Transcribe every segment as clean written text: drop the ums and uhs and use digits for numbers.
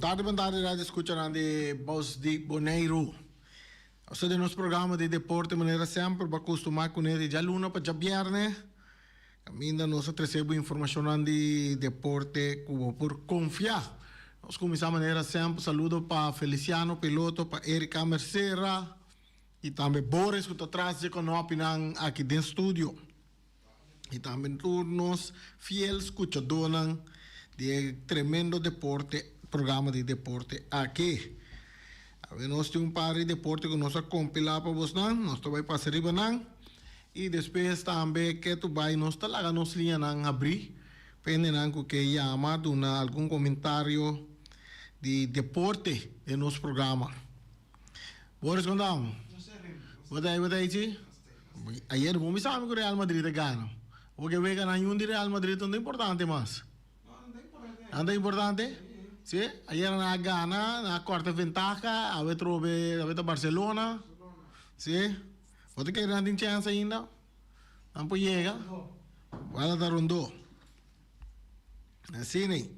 tarde, boa tarde, rádio escuchando de Voz de Bonaire. Esse é o nosso programa de deporte, maneira sempre, para acostumar com ele já luna para já viernes. Ainda nós recebemos informação de deporte por confiar. Nós começamos a maneira sempre, saludo para Feliciano, piloto, para Erika Mercera e também Boris, que está atrás de nós aqui dentro do estúdio. E também turnos fiéis escuchadores de tremendo deporte, programa de deporte aqui. Nós temos um par de deporte que nós vamos compilar para vocês, nós vamos passar riba e depois também que tu vai nós talaga nós linha nang abrir, pende nang que chama duna algum comentário de deporte de nosso programa. Boris Gondam. Badai, ayer vamos saber que o Real Madrid ganha. Porque vega na de Real Madrid não é importante mais. Não é importante? Sim, ayer na gana, na quarta ventaja, a ver a Barcelona. Sim. Pode que não tem chance ainda. Não pode chegar. Vai dar rondou. Assim, né?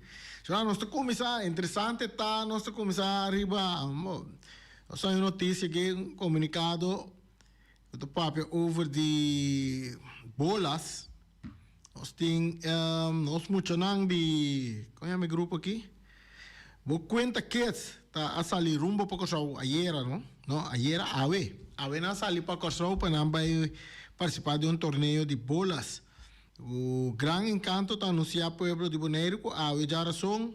Já nós começar interessante tá, nós começar arriba. Só uma notícia que um comunicado do papel over de bolas. Nós temos muito nang de como é meu grupo aqui? Vou conta que tá a sair rumbo para o ayer, não? Não, ayer ave na sair para o para não vai participar de torneio de bolas. O grande encanto está anunciado pueblo de Bonaire que ave já razão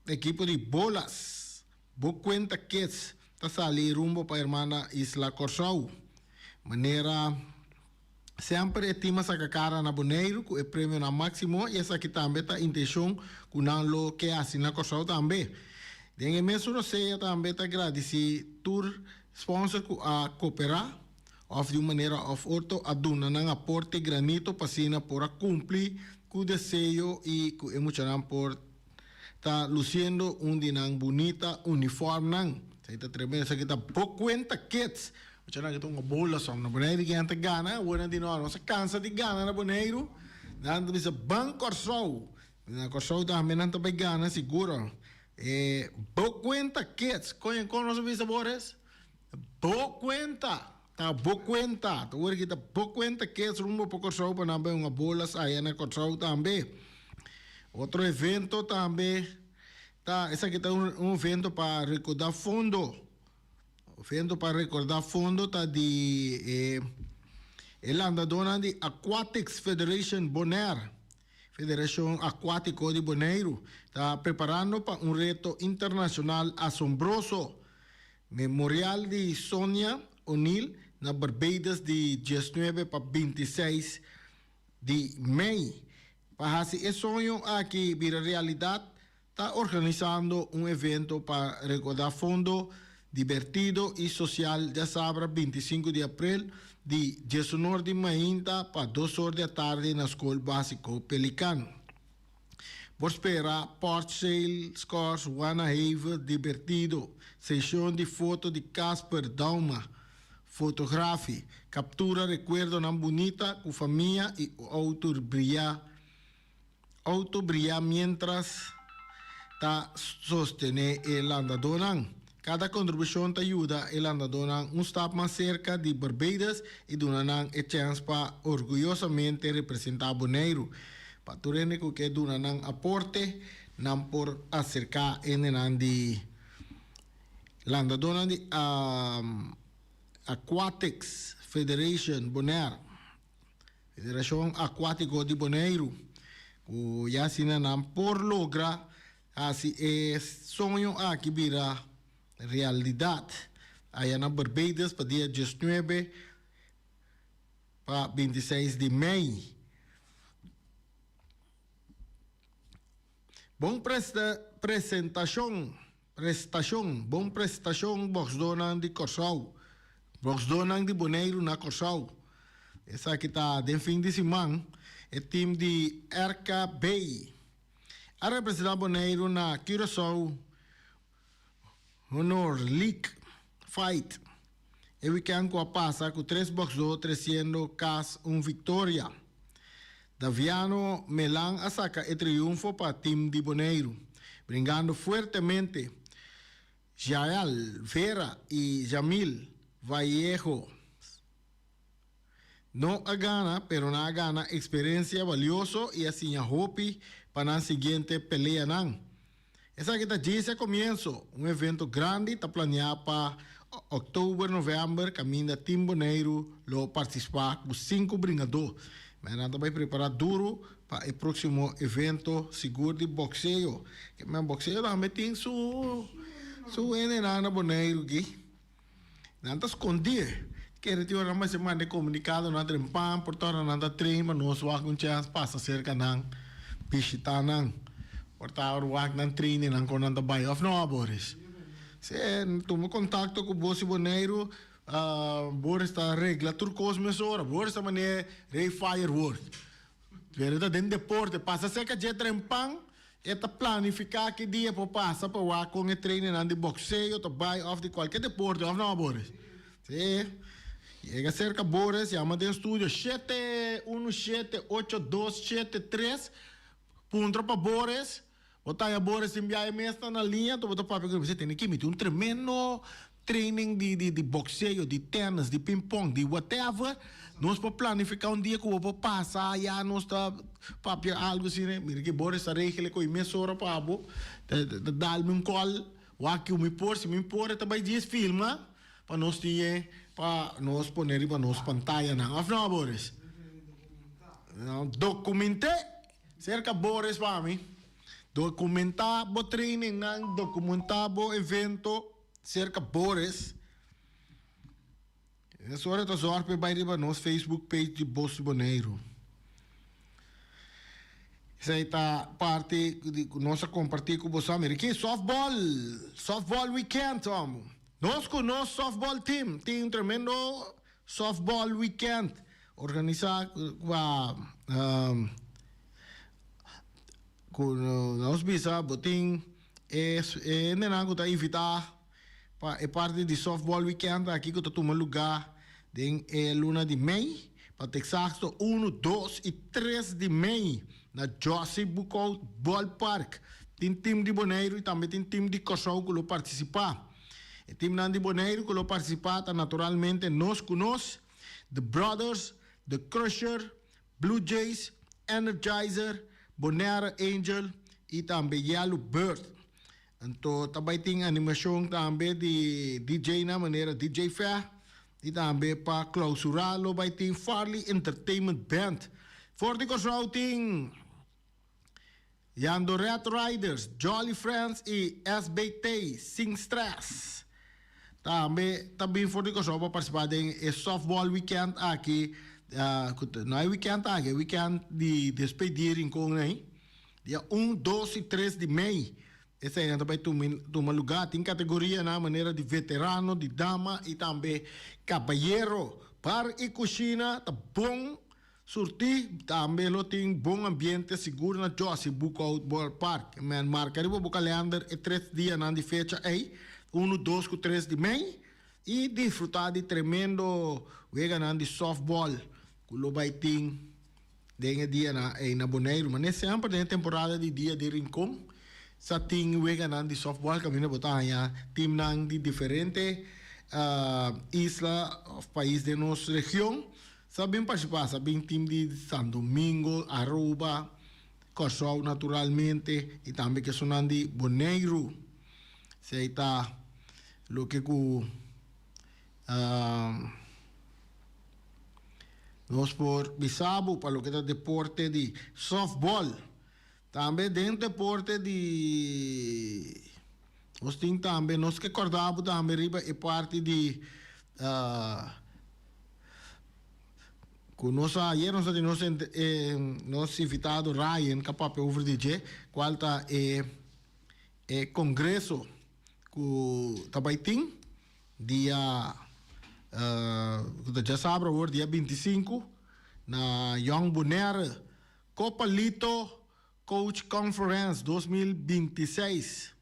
equipo de bolas. Vou conta que está sair rumbo para a irmã Isla Corsau. Maneira sempre estima essa cara na Bonaire, que é prêmio na máximo, e essa aqui também está intenção com não que assim na Corsau também. Dengue mesmo não sei também está agradecer tour sponsor a cooperar, of de maneira of outra aduna nang aporte granito pasina por cumprir com o desejo e com emocional por tá luciendo dinang bonita uniforme nang. Está tremendo, essa aqui está por conta kids. Macam kita mga bola sa na Bonaire que anta gana, wala din ano sa kansa di gana na Bonaire. Nando bisa bang Corsau. Na Corsau também não tá gana seguro. Bo cuenta kids, con los sabores. Bo cuenta. Tá bo cuenta. Tu kita bo cuenta kids rumbo por Corsau para nambay mga bolas aí na Corsau também. Outro evento também. Tá, essa aqui tá evento para recordar fundo. Evento para recordar fundo está de andadona de Aquatics Federation Bonaire, Federação Aquático de Bonaire, está preparando para um reto internacional assombroso. Memorial de Sonia O'Neill na Barbados de 19 para 26 de maio. Para fazer esse sonho aqui vira realidade, está organizando um evento para recordar fundo divertido e social já sábado 25 de abril de 19 de maio para 2 horas da tarde na Escola Básica Pelicano. Por esperar, Port Sale, Scores, Wana Have, divertido, sessão de foto de Casper Dauma, fotografia, captura recuerdo na bonita com família e auto brilhar mientras está sostener el andador. Cada contribuição te ajuda a andar um step mais cerca de Barbados e dona a chance para orgulhosamente representar Bonaire. Para tu que dona aporte, não por acercar en de landadona de Aquatics Federation Bonaire, Federação Aquático de Bonaire, que já se não por lograr assim é sonho aqui vira realidade. Aí na Barbados para dia 19 para 26 de maio. Bom prestação, bom prestação, Boxdonan de Corsau, Boxdonan de Bonaire na Corsau. Essa aqui está de fim de semana, é time de RK a representar Bonaire na Curaçao Honor League Fight. E weekend com a passa com 3 boxos, 300 cas, vitória. Daviano Melan saca el triunfo para Team de Boneiro, brindando fuertemente Jael, Vera y Jamil Vallejo. No gana, pero no gana experiencia valioso y así a Hopi para la siguiente pelea. Esa que está dice comienzo, un evento grande, está planeado para octubre, noviembre, camina Team Boneiro, lo participar con 5 brigadores. Mas nada vai preparar duro para o próximo evento seguro de boxeo. Que meu boxeo também tem su na Boneiro aqui. Nada escondir. Que retiro na mais semana de comunicado na trempan, por toda nada treino, nós vamos com chance passa cerca não, pisita não. Portar o wak ng training ng konan ta buy off no Boris. Se tumo contacto com o Bossi Boneiro, Boris ta regla turcos mesora, Boris ta mane rei firework. Verda den deporte, passa seca je trempang, eta planificar que dia po passa pa wak com o training ng de boxeo, ta buy off de qualquer deporte off no Boris. Se llega cerca Boris, llama de estudio 7178273 punto para Boris. Botaya Boris enviar mesmo na linha, tu botar papo que você tem que emitir tremendo training de boxeo, de tênis, de ping-pong, de whatever. Nós podemos planificar dia que eu vou passar, já nós está papo algo assim, né? Mira que Boris está regele com imenso hora para abo, dá-me call, o que eu me pôr, se me pôr, também diz filma, para nós ter, para nós pôr para nós pantalla, não, não, Boris. Documente, cerca Boris para mim. Documentar o training, documentar o evento cerca Boris. Essa hora está só para vai para nosso Facebook page de Bossi Boneiro. Essa aí tá parte de nossa compartilhar com você americano. Softball weekend, Tom. Nós com nosso softball team tem um tremendo softball weekend organizado com nós bisa botin nenango tá invitar para parte de softball weekend aqui que tá tomando lugar em luna de Mei para Texas 1, 2 e 3 de Mei na Josie Buckout Ballpark. Tem time de Boneiro e também tem time de Corsau que lo participar. O time de Boneiro que lo participar tá naturalmente nós com nós, The Brothers, The Crusher, Blue Jays, Energizer, Bonera Angel e também Yellow Bird. Então, também tem animação também de DJ na maneira DJ Fair. E também para clausurar, vai ter Farley Entertainment Band. For the Routing, Yando Red Riders, Jolly Friends e SBT, Sing Stress. Também for the Routing para participar em softball weekend aqui. Não é weekend aqui, é weekend de despedida com né? Dia 1, 2 e 3 de Mei. Essa aí também toma lugar. Tem categoria na maneira de veterano, de dama e também caballero. Par e cozinha, tá bom surtir. Também tem bom ambiente seguro na Josie Buckout Ballpark. Marcaria o calendar é 3 dias na fecha aí. 1, 2 e 3 de Mei. E desfrutar de tremendo de softball. Kulo vai ter dengue dia na Boneiro, mas nesse sempre tem temporada de dia de rincón. Sa ting de softball kami na botanya team nang de diferente isla of país de nossa região. Sabem participar, sabem team de San Domingo, Aruba, Corsau naturalmente e também que são de Boneiro. Se está lo que nós por bisabo para o que é deporte de softball. Também dentro do deporte de nós temos também, nós que acordamos também riba é parte de com nós ayer nós invitado Ryan capaz over DJ qual está congresso com Tabaitim dia já sabe o dia 25 na Young Bonera Copa Lito Coach Conference 2026.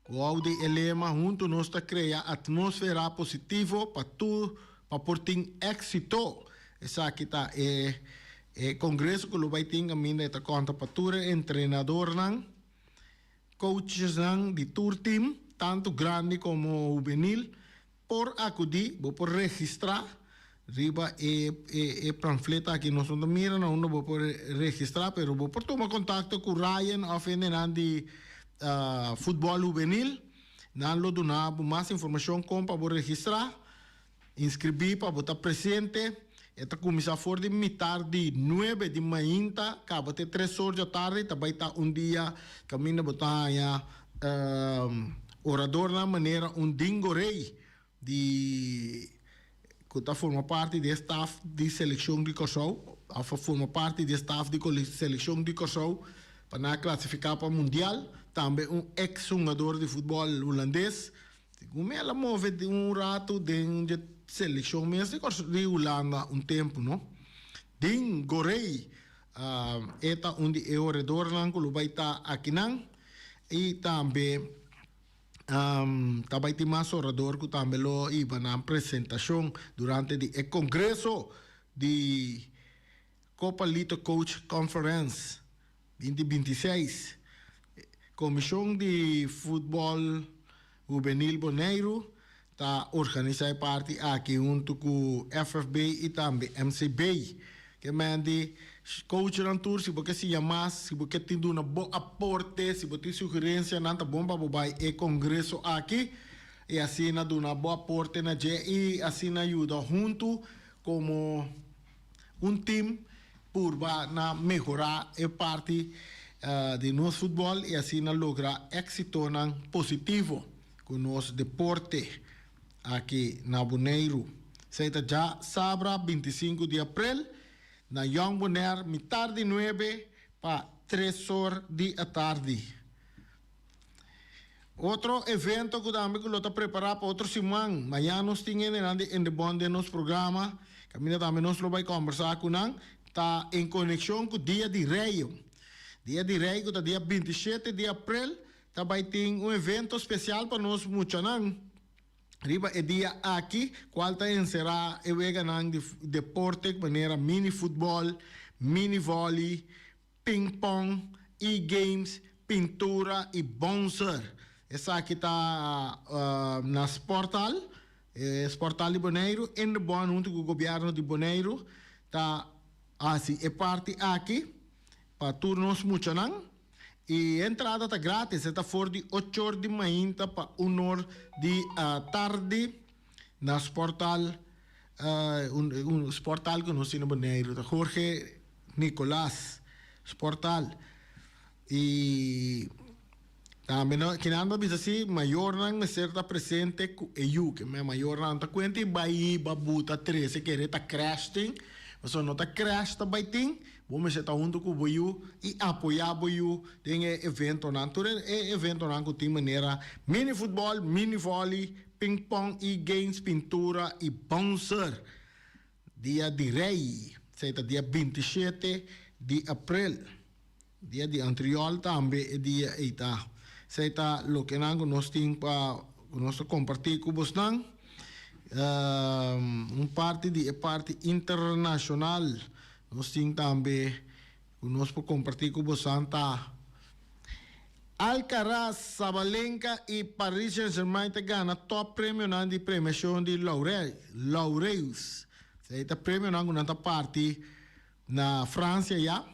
Qual de elema junto nós está criar atmosfera positiva para tu para por ter êxito. Essa aqui tá Congresso que lo vai ter a minha esta conta para treinador nang, coaches nang de tour team, tanto grande como juvenil, por acudir, por registrar, riba panfleta que nós não mira, não vou por registrar, pero vou por tomar contato com Ryan of de futebol juvenil, não lo donar mais informação como para registrar, inscrever para estar presente. Esta começa for de tarde 9 de manhã, acaba até 3 horas da tarde, também está dia caminho botar orador na maneira dingo rei de que está forma parte do staff de seleção de Kosovo, forma parte do staff de seleção de Kosovo para classificar para o mundial, também ex-jogador de futebol holandês, como ela move de rato de seleção mesmo de Holanda tempo, não? Ding Gorei, eta onde é o redor lang que vai estar aqui não, e também também tem mais orador que também lo iba na apresentação durante o congresso de Copa Lito Coach Conference 2026, Comissão de Futebol Juvenil Bonaire está organizando parte aqui junto com FFB e também MCB, que mande coach na tour, se você se chamar, se você tem uma boa aporte, se você tem sugerência, não tá bom para vai e congresso aqui, e assim na uma boa aporte na e assim ajuda junto como time por na melhorar a parte de nosso futebol e assim lograr êxito positivo com nosso deporte aqui na Bonaire. Seita já sábado 25 de abril na Young Bonaire, tarde 9 para 3 horas da tarde. Outro evento que também que está preparado para outro semana, amanhã nós temos em bom de nosso programa, que também nós vamos conversar com nós, está em conexão com o Dia de Rei. Dia de Rei, que está dia 27 de abril, também tem evento especial para nós muitos. Riba é dia aqui, qual será o de deporte, de maneira mini futebol, mini vôlei, ping pong, e-games, pintura e bouncer. Essa aqui está na Sportal de Bonaire, em bom junto com o governo de Bonaire, está assim, é parte aqui, para turnos muitos e a entrada está grátis, está fora de 8 horas de manhã para 1 hora de tarde na Sportal, Sportal que nós temos no Bonaire, Jorge Nicolás, Sportal. E também, que nada diz assim, maior não certa presente com EU, que maior não está quente e vai babuta 13, que está crashing, mas não está crash, está baiting. Vamos estar junto com o Boiú e apoiar o Boiú em evento evento de maneira mini futebol, mini vôlei, ping pong, e games, pintura e bouncer. Dia de Rei, será dia 27 de abril. Dia de anterior também é dia eita. Será o que nós temos para nós compartilhar com vocês. Parte internacional. Nós temos também, nós podemos compartilhar com vocês, Alcaraz, Sabalenka e Paris Saint-Germain ganham top prêmio na premiação de Laureus. Esse prêmio na parte na França já.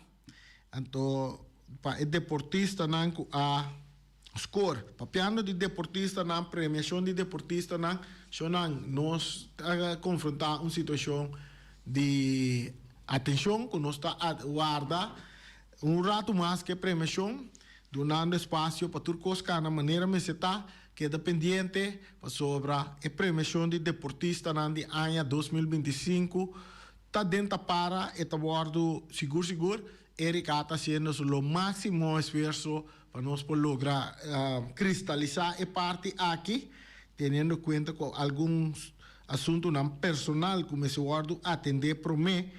Então, para o deportista não a score. Para piano de deportista na premiação de deportista não, nós confrontar uma situação de atenção que nós está a guardar rato mais que premiação, donando espaço para turcos que na maneira me está que é dependente sobre a premiação de deportista na de ano 2025 está dentro para e bordo seguro Erika está sendo o máximo esforço para nós lograr cristalizar a parte aqui, tendo em conta com alguns assuntos personal como esse guardo atender para mim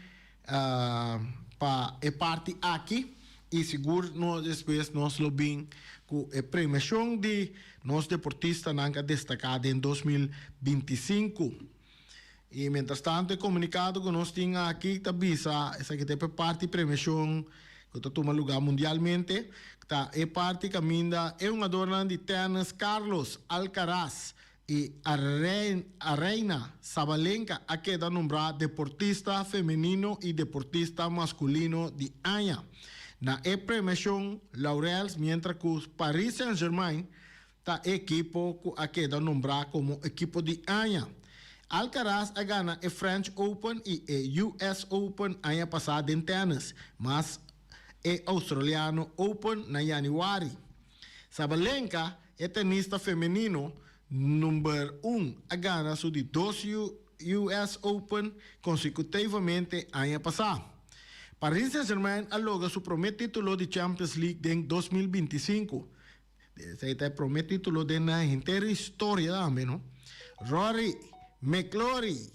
para a parte aqui e seguro nós depois nós lo bem com a premiação de nós deportistas nunca destacada em 2025 Y mientras tanto, he comunicado con nos tinha aquí tabisa, esa que te parte premiación que toma lugar mundialmente. Tá, é parte caminda é um adorno de tenis Carlos Alcaraz e a reina Sabalenka a queda nombrada deportista feminino e deportista masculino de año. Na premiação laureles, mientras que o Paris Saint-Germain tá equipo a queda nombrado como equipo de año. Alcaraz a gana o French Open e o US Open ano passado em tênis, mas o Australiano Open na januário. Sabalenka é tenista feminino número 1 a gana de 2 US Open consecutivamente ano passado. Paris Saint-Germain aloga seu primeiro título de Champions League em 2025. Esse é o primeiro título na inteira história também, não? Rory McIlroy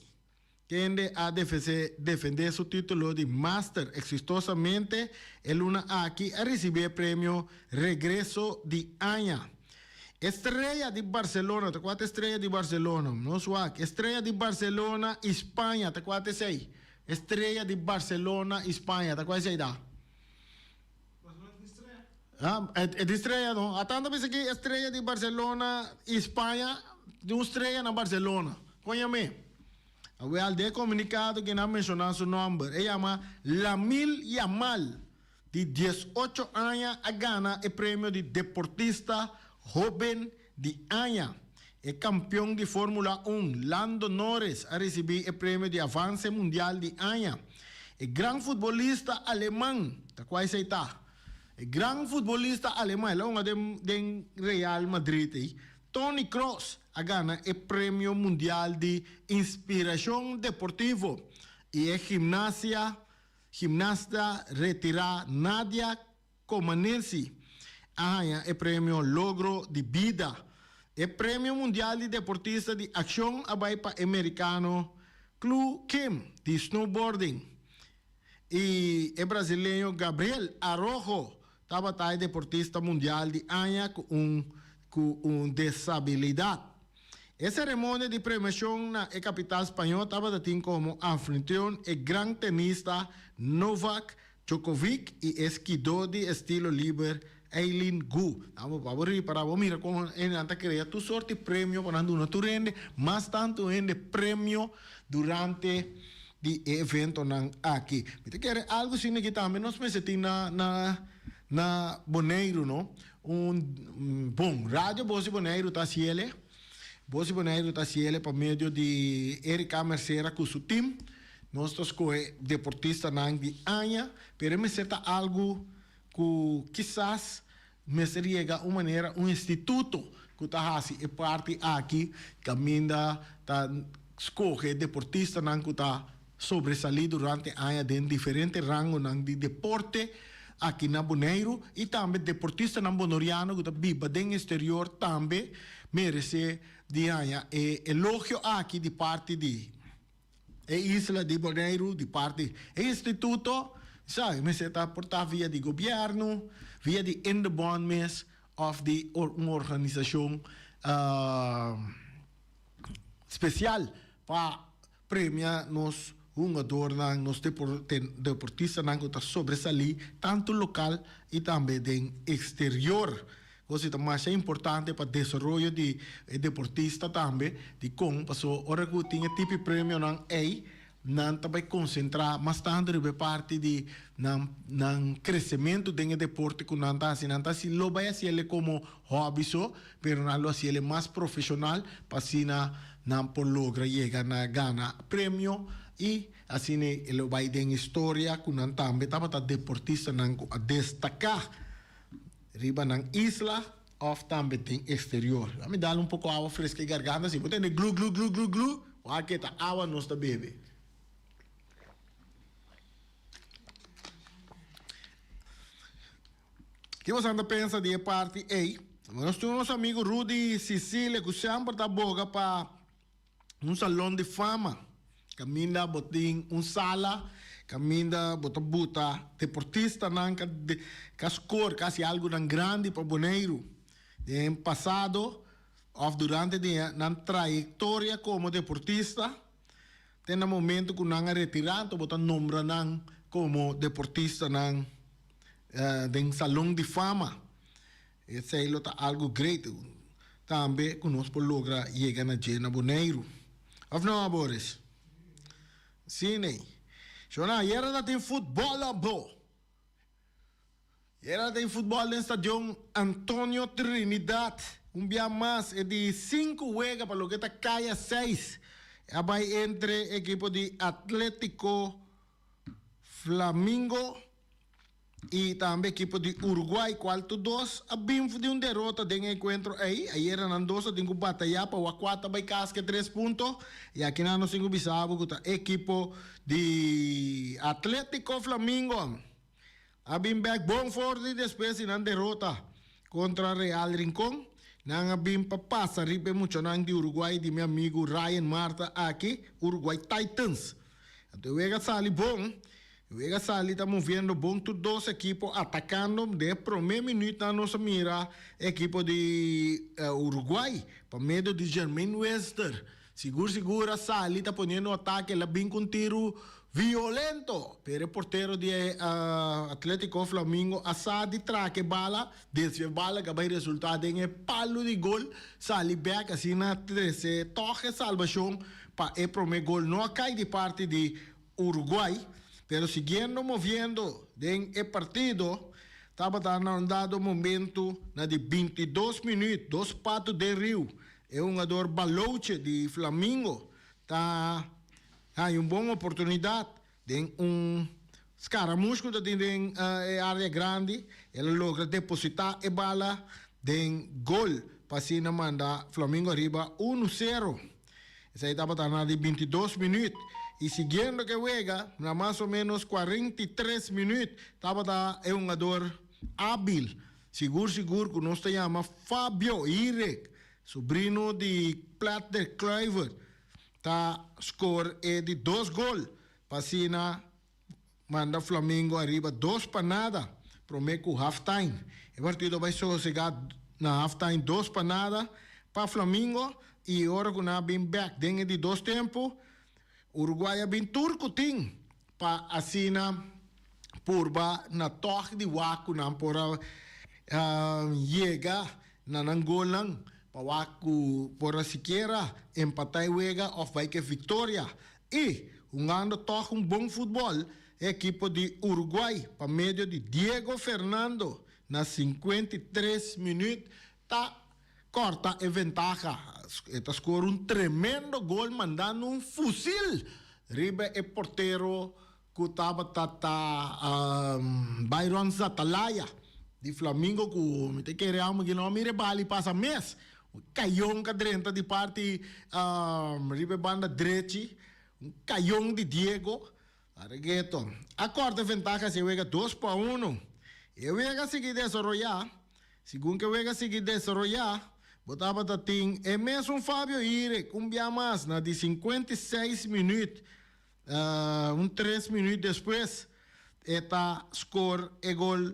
tiende a defender su título de Master exitosamente. El una aquí a recibir premio Regreso de Año. Estrella de Barcelona, ¿te acuerdas? Estrella de Barcelona, no suave. Estrella de Barcelona, España, ¿te acuerdas? Estrella de Barcelona, España, ¿te acuerdas? Ah, es de Estrella, ¿no? A tanto pensé que Estrella de Barcelona, España, de una estrella en Barcelona. Conhame. O aldeia comunicado que não mencionou seu nome. Ele chama Lamil Yamal, de 18 anos, a gana o prêmio de deportista jovem de ano. É campeão de Fórmula 1. Lando Norris a receber o prêmio de avance mundial de ano. É grande futebolista alemão. Tá quase está. É grande futebolista alemão. Ele é um de Real Madrid. Toni Kroos a gana o Prêmio Mundial de Inspiração Deportivo e é gimnasta retirada Nadia Comaneci a ganhar o Prêmio Logro de Vida. O Prêmio Mundial de Deportista de Ação vai para americano Clu Kim de snowboarding e o brasileiro Gabriel Arrojo estava deportista mundial de ano com disabilidade. A cerimônia de premiação na capital espanhola estava tendo como anfitrião o grande tenista Novak Djokovic e esquiador de estilo livre Eileen Gu. Vamos mira como anda crea tu sorte prêmio para não tu rende, mas tanto rende prêmio durante o evento aqui. Me quer algo assim que também nós pensamos na Bonaire, não? Bom, Rádio Bosi Bonaire está ciele. Bosi Bonaire está ciele por meio de Erika Mercera com seu time. Nós estamos deportistas de Anha, pero me certa algo que quizás me seria uma maneira, instituto que está fazendo parte aqui, que ainda está escolhe deportista que está sobresalido durante Anha em diferentes rangos de deporte. Aqui na Bonaire e também deportista na bonoriano que vive no exterior também merece de ganhar elogio aqui de parte de Isla de Bonaire, de parte do instituto, sabe, me se está portar via de governo, via de endowments of de uma organização especial para premiar nos adornan nos deportistas que estão sobresalir tanto local e também do exterior. Coisa mais importante para o desenvolvimento de deportista também, de como passou a que tinha tipo de prêmio não também concentrar bastante de parte de crescimento do deporte que não está assim, lo vai fazer como hobby só, pero não lo fazer mais profissional para assim não por logra chegar na gana prêmio. E assim ele vai ter história que não também estava deportista a destacar riba na isla ou também tem exterior. Me dá pouco água fresca e garganta assim, botar glu glu glu glu glu, o aqui tá água nós tá bebe. Que você anda pensa de parte aí? Nós temos nosso amigo Rudy Sicília que sempre tá boga para salão de fama. Caminda botin sala, caminda buta deportista que score casi algo tan grande para Bonaire. En pasado, ou durante a trayectoria como deportista, tem no momento que não retirado, botar nombra não como deportista não den salão de fama. Isso aí é algo great. Também conosco logra chegar na Jena Boneiro. Of não, Boris? Sim, né? Shona, era da tem futebol, bro. Era tem futebol no estádio Antonio Trinidad. Dia mais é de 5 juega para lo que está caia 6. Vai entre equipo de Atlético Flamengo e também equipo de Uruguai, quarto 2, a bim de derrota de encontro aí era na dosa tem que batalhar para o 4 vai casca 3 pontos e aqui na no 5 bisabo que tá equipo de Atlético Flamengo a bim back bom forte depois na derrota contra Real Rincón na bim passa ribe muito na de Uruguai de meu amigo Ryan Marta aqui Uruguai Titans então eu sali bom. Luego sali, estamos viendo dos equipos atacando de primer minuto a nossa mira equipo de Uruguai para medio de Jermaine Wester. Segura sali está poniendo ataque, la bem com tiro violento. Pero el portero de Atlético Flamengo asa de traque bala, desvia bala que vai resultar em palo de gol, sali back assim na 13, toque salvação para el primer gol. Não cai de parte de Uruguai. Pero siguiendo moviendo en el partido, estaba dando momento na de 22 minutos, 2 patos de Rio. É um jogador Baloche de Flamengo. Hay uma boa oportunidade de escaramujo que tem área grande. Ele logra depositar a bala de gol para assim mandar Flamengo arriba 1-0. Essa aí estava na de 22 minutos. E seguindo que juega, na mais ou menos 43 minutos, estava um jogador hábil, seguro, que nós chama Fabio Irek, sobrinho de Platter Kluivert. Score é de 2 gols. Passina manda Flamengo arriba 2 para nada. Prometo halftime. O partido vai chegar na halftime 2 para nada para Flamengo. E agora que nós bem back, dentro de 2 tempos, Uruguai é bem turco tem para assina purba na torre de Waco na por chega na Angola para Waco por siquiera empatar juega ou vai que vitória e ano torre bom futebol equipe de Uruguai para meio de Diego Fernando na 53 minutos corta a ventaja. Está score tremendo gol mandando fuzil. Ribe e portero que estava Byron Zatalaya de Flamengo que me te queremos que não me rebali passa mês. Caião cadrenta de parte ribe banda direita, caião de Diego. Arregueto. A corta ventaja se juega 2-1. E juega seguir desarrollar. Segundo que juega seguir desarrollar. Botava tating, é mesmo Fábio Irek, dia mais, na de 56 minutos, 3 minutos depois, eta score e gol,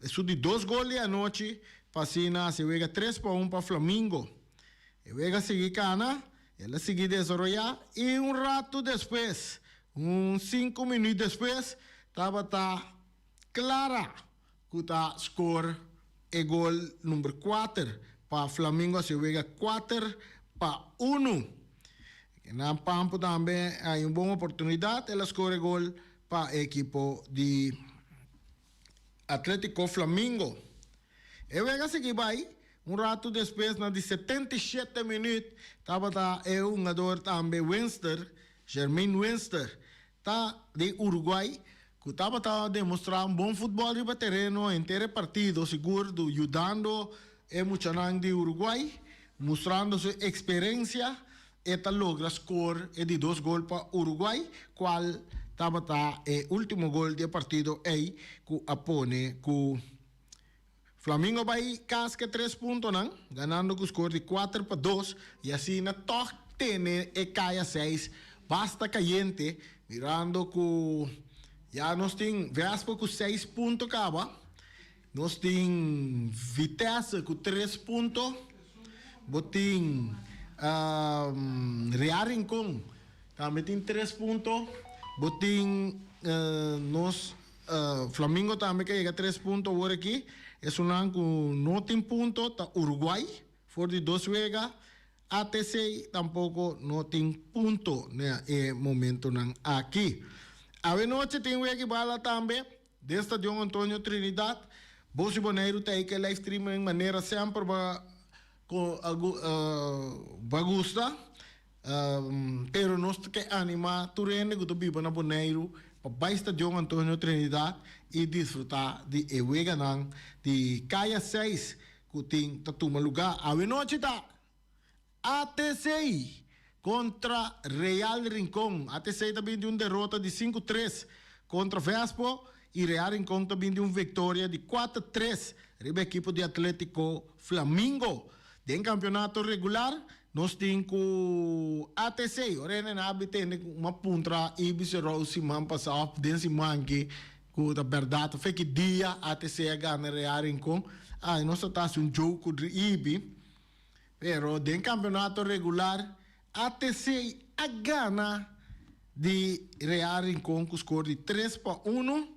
isso de 2 gols a noite, passina, se juega 3-1 para Flamengo. E juega seguir cana, ela seguir desenvolver, e rato depois, 5 minutos depois, estava clara, que tá score e gol número 4, para Flamengo se juega 4-1. Na Pampo também há uma boa oportunidade. Ela score gol para o equipo de Atlético Flamengo. E juega seguir vai. Rato depois, na de 77 minutos, estava um jogador também, Wester, Jermaine Wester, de Uruguai, que estava demonstrando bom futebol no terreno, inteiro partido, seguro, ajudando é Muchanang de Uruguai, mostrando sua experiência, esta logra score de 2 gols para Uruguai, qual estava o último gol do partido aí, que apone que Flamengo vai casca 3 pontos, não? Ganhando com o score de 4-2, e assim na toque tem e caia 6, basta caliente, mirando que já nós temos, Vespa com 6 pontos acaba. Nós temos Vitesse com 3 pontos. Botim Real Rincón Também tem 3 pontos. Botim nos Flamengo também que chega 3 pontos agora aqui. É um com não tem ponto, tá Uruguai, for de 2 juega. ATC tampouco não tem ponto, né? É momento não aqui. A noite tem o que bala também, desta de Antônio Trinidad. Bolso Boneiro tem que live stream de maneira sempre bagusta. Pero nós que anima turene que tu vive na Boneiro para baixo de Antônio Trinidad e desfrutar de eweganang de Caia 6 que tem tatuma lugar. A noite tá ATC contra Real Rincón. ATC também de derrota de 5-3 contra Vespo e Real Rincón também de vitória de 4-3 sobre a equipe de Atlético Flamengo. Em campeonato regular, nós temos com ATC. Orena na tem uma puntra e bisero se man passar desse manque com a verdade foi que dia ATC ganha Real Rincón. Nós estamos jogo de IBI. Pero em campeonato regular, ATC a gana de Real Rincón com score de 3-1.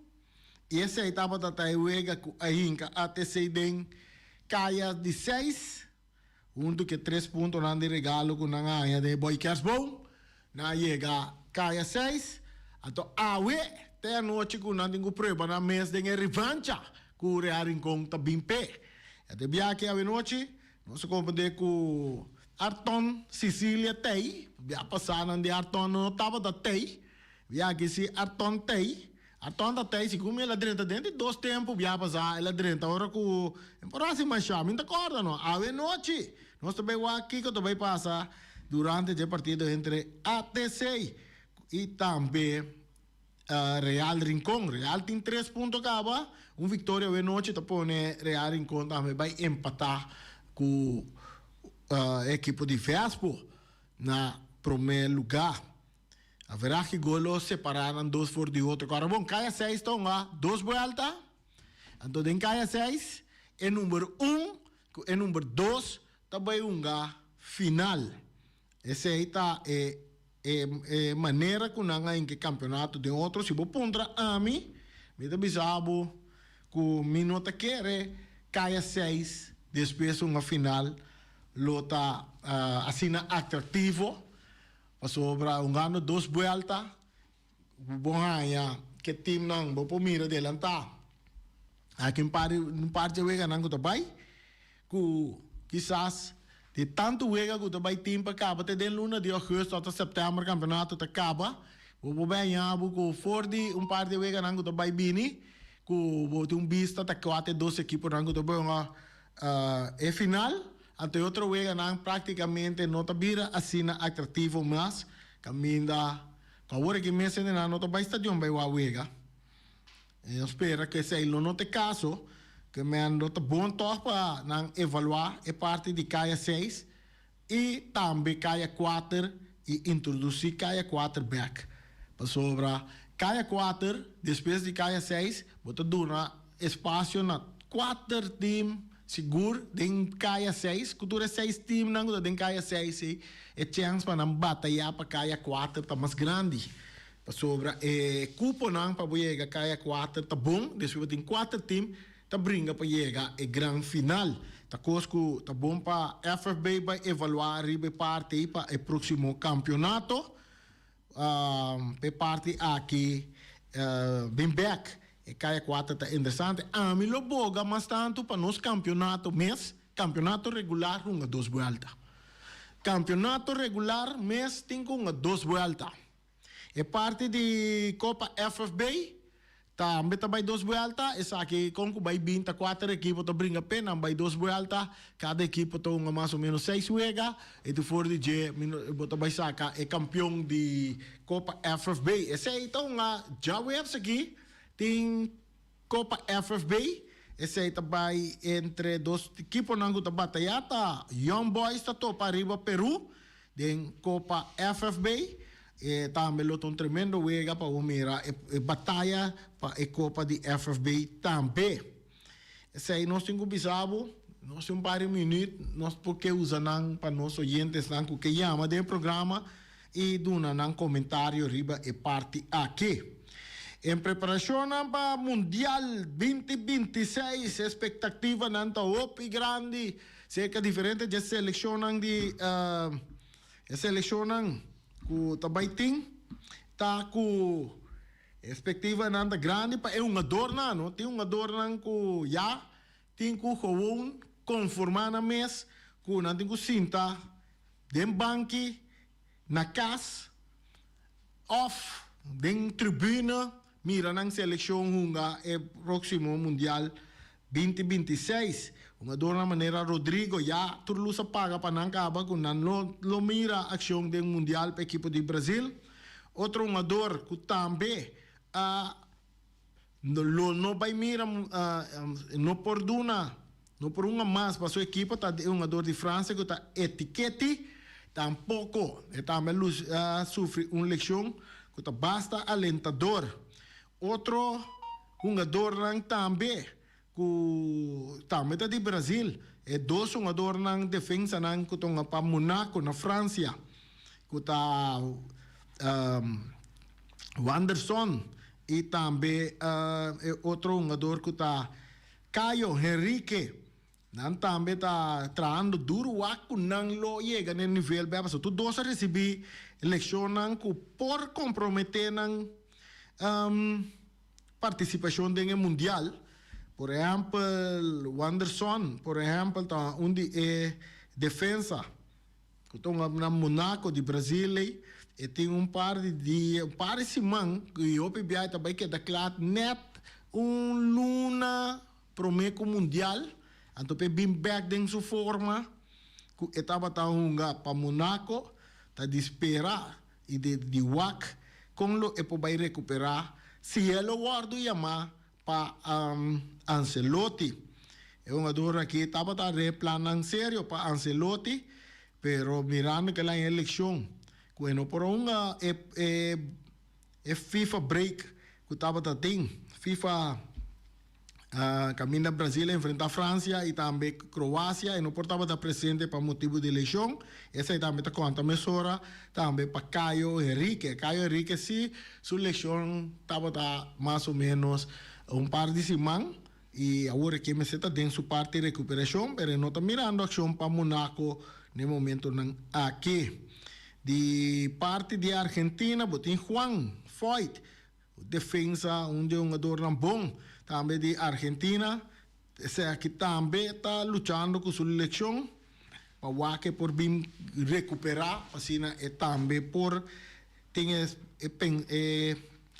E essa etapa da Taiwega com a Inca ATC den caia de 6. Que 3 pontos não de regalo com a área de Boykersboom. Na chega caia 6. Então, até a noite com não tem prova na mesa de revancha com o Real Rincón também pé. Até bem aqui a noite. Nós compreendemos com Arton Sicília Tei, via passar de Arton no tava da Tei, via que se Arton Tei da Tei, se como ela dentro de 2 tempos, via passar ela dentro, agora com próxima chave, não acorda não? A noite, nós também aqui que também passa durante o partido entre ATC e também Real Rincón. Real tem 3 pontos acaba, vitória a noite, tá põe Real Rincón também vai empatar com a equipe de Vespo na primeiro lugar. Haverá que golos separaram 2 por de outro. Agora, bom, caia 6 estão lá, 2 vueltas. Então, em caia 6, é número 1, é número 2, também final. Essa aí tá maneira que não há em que campeonato de outro. Se vou pondra a mim, me dá bisabo, com minuto que é caia 6. Depois uma final lota assim atrativo para sobra ano 2 vueltas bom aí que time não vou por mira adelantar aqui um par de vega não que vai que quizás de tanto vega que vai time para acaba até de luna de agosto até setembro campeonato acaba vou bem vou for de par de vega não que vai bini que vou ter vista até 2 equipes não que vai é final, até outro vez não praticamente não está vira assim atrativo mas caminha agora que me sendo não está vai estadião vai o vega eu espero que se não tem caso que me não está bom para não evaluar a parte de caia 6 e também caia 4 e introduzir caia 4 back para sobra caia 4 depois de caia 6 bota dura espaço na 4 times seguro, den caia 6, cultura 6 time não, den caia 6, é chance para não batalhar para caia 4, tá mais grande. Para sobra, cupo não para chegar caia 4, tá bom, depois tem 4 times, tá brinca para chegar é grande final. Tá cosco, tá bom para FFB vai evaluar ribe parte para o próximo campeonato. Pe parte aqui, bem back. E caia 4 está interessante. A mim lo boga mas tanto para nos campeonato mês, campeonato regular 2 vueltas. Campeonato regular mês tem 2 vueltas. E parte de Copa FFB também vai 2 vueltas. Essa aqui com vai 24 equipes to brinca pena vai 2 vueltas. Cada equipe to mais ou menos 6 juega. E tu for de G, bota vai sacar é campeão de Copa FFB. Esse aí então já webs aqui tem Copa FFB, esse aí também entre 2 equipes não está batalhada, Young Boys está para arriba Peru, tem Copa FFB, e também tem um tremendo wega para mirar a batalha para a Copa de FFB também. Esse aí nós temos que bisabo, nós temos um par de minutos, nós porque usamos para nossos oyentes, que chama de programa, e duna nan comentário riba e parte aqui. Em preparação para Mundial 2026, expectativa nanta opi grande, cerca diferente de selecionam ku tabaiting, ta ku expectativa nanta grande pa um adorna, no? Tem um adorna ku ya, tem ku gewoon conformar na mes, ku nanting ku sinta, den banki, na kas, off, den tribuna, mira ng seleksyon hunga e próximo Mundial 2026. Ang ador na manera Rodrigo, ya turlo sa paga pa ng kaba kung nan lo mira aksyon ng Mundial pa equipo de Brazil. Otro un ador ku tambe, no bay mira, no por una más pa su equipo, ta un ador de Francia ku ta etiqueti, tampoco, también sufre una lección ku ta basta alentador. Outro jogador nang tambe ku tambe ta di Brasil e dos jogador nang defensa nang kutong pa Monaco na Francia ku ta Wanderson e tambe outro jogador ku ta Caio Henrique nan tambe ta traando duro waku nang lo llega nel nivel beba so tu dos a recebi eleksyon nang ku por comprometer nang participación en el mundial, por ejemplo, Wanderson, por ejemplo, defensa, que está en Monaco de Brasil, e tem par de simang que eu peguei também que declara net luna promeco mundial, então pe bim back den sua forma, que estava para Monaco, tá de esperar e de wak, com lo e vai recuperar. Se ele guarda yama pa Ancelotti, é um jogador aqui estava a replanando sério para Ancelotti, pero mirando que lá em eleição, quando por uma FIFA break que estava a ter, FIFA caminha Brasil enfrenta a França e também Croácia e não portava da presente para motivo de eleição. Essa aí também está conta mesora também para Caio Henrique sim, sua eleição estava mais ou menos par de semana e agora que me está dentro sua parte de recuperação, mas não está mirando a ação para Monaco no momento aqui. De parte de Argentina, botin Juan Foyt, defensa um jogador bom. Também de Argentina, que também está lutando com sua eleição, para por bem recuperar, assim, e também por ter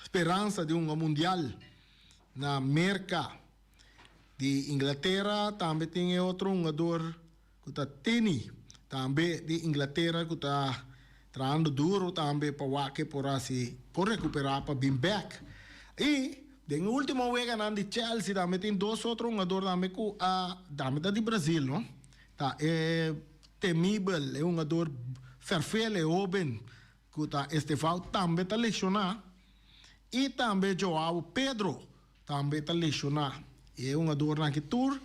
esperança de mundial na América. De Inglaterra, também tem outro jogador que está Tini, também de Inglaterra, que está trabalhando duro também para por assim, por recuperar, para bem back. E den último vez ganando de Chelsea, também tem dois outros jogadores também de Brasil, não? Tá, é temível, é um jogador perfeito, é jovem, que tá Estevão também está lesionado. E também João Pedro também está lesionado. É um jogador que tour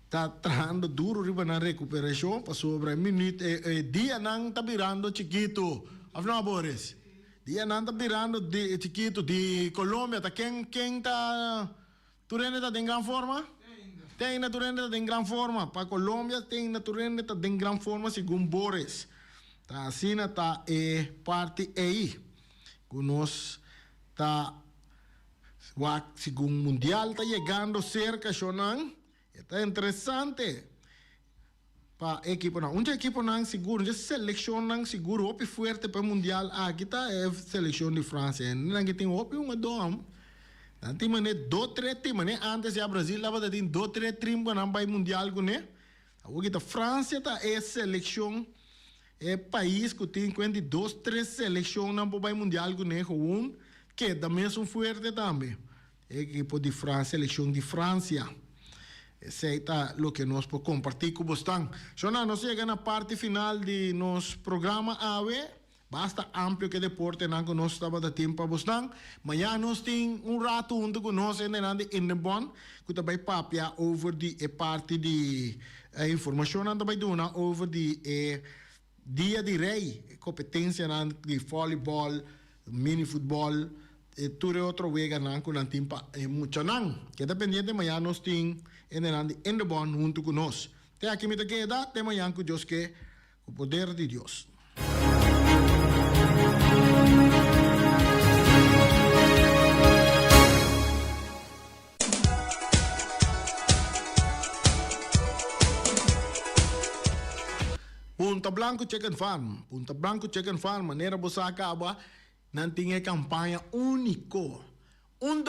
está trabalhando duro na recuperação, para sobre minuto, dia não está virando chiquito. Afinal, Boris. Dia nanda virando de chiquito de Colômbia, tá quem tá Turene tá em grande forma? Tem na Turene tá em grande forma. Para Colômbia tem na Turene tá em grande forma segundo Boris. Tá assim tá parte aí. Conosco tá segundo mundial tá chegando cerca chonan. Tá interessante. Pa equipo não, equipo não seguro, seleção não seguro, opi forte para mundial, aqui tá seleção de França, não que tem opi dom, não tem mané 2-3 times, né? Antes já Brasil lava de tem 2-3 times para não vai mundial com né, aqui tá França tá seleção, país que tem 2-3 seleção não vai mundial com né, que também são forte também, equipo de França, seleção de França. Esse é o que nós podemos compartilhar com vocês. Então, nós chegamos na parte final de nosso programa AWE. Basta amplo que deporte não que nós estamos dando tempo para vocês. Amanhã nós temos rato junto com nós em Innebon, que também papia over de parte de informação que também dona over de Dia de Rei, competência de voleibol, mini futebol, tudo outro wega nan com timpa muito nan. Que dependente amanhã nós tem em the bond junto com nós. Até aqui me queda, até amanhã com Deus que o poder de Deus. Punta Blanco Chicken Farm. Punta Blanco Chicken Farm, maneira você acaba, não tem campanha único. $1,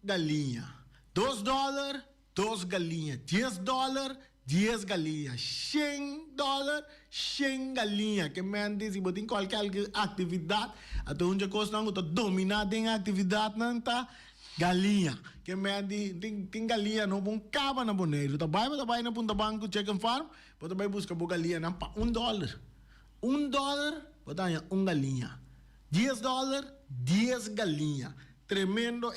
galinha. $2, 2 galinha. $10, 10 galinha. $100, 100 galinha. Que me diz, se você tem qualquer atividade, até onde custa não dominar em atividade, não tá galinha. Que me diz, tem galinha, não bom caba na boneiro. Tá vai na Punta Blanco Chicken Farm. Você vai buscar galinha não para $1. $1, você tem galinha. $10, 10 galinha. Tremendo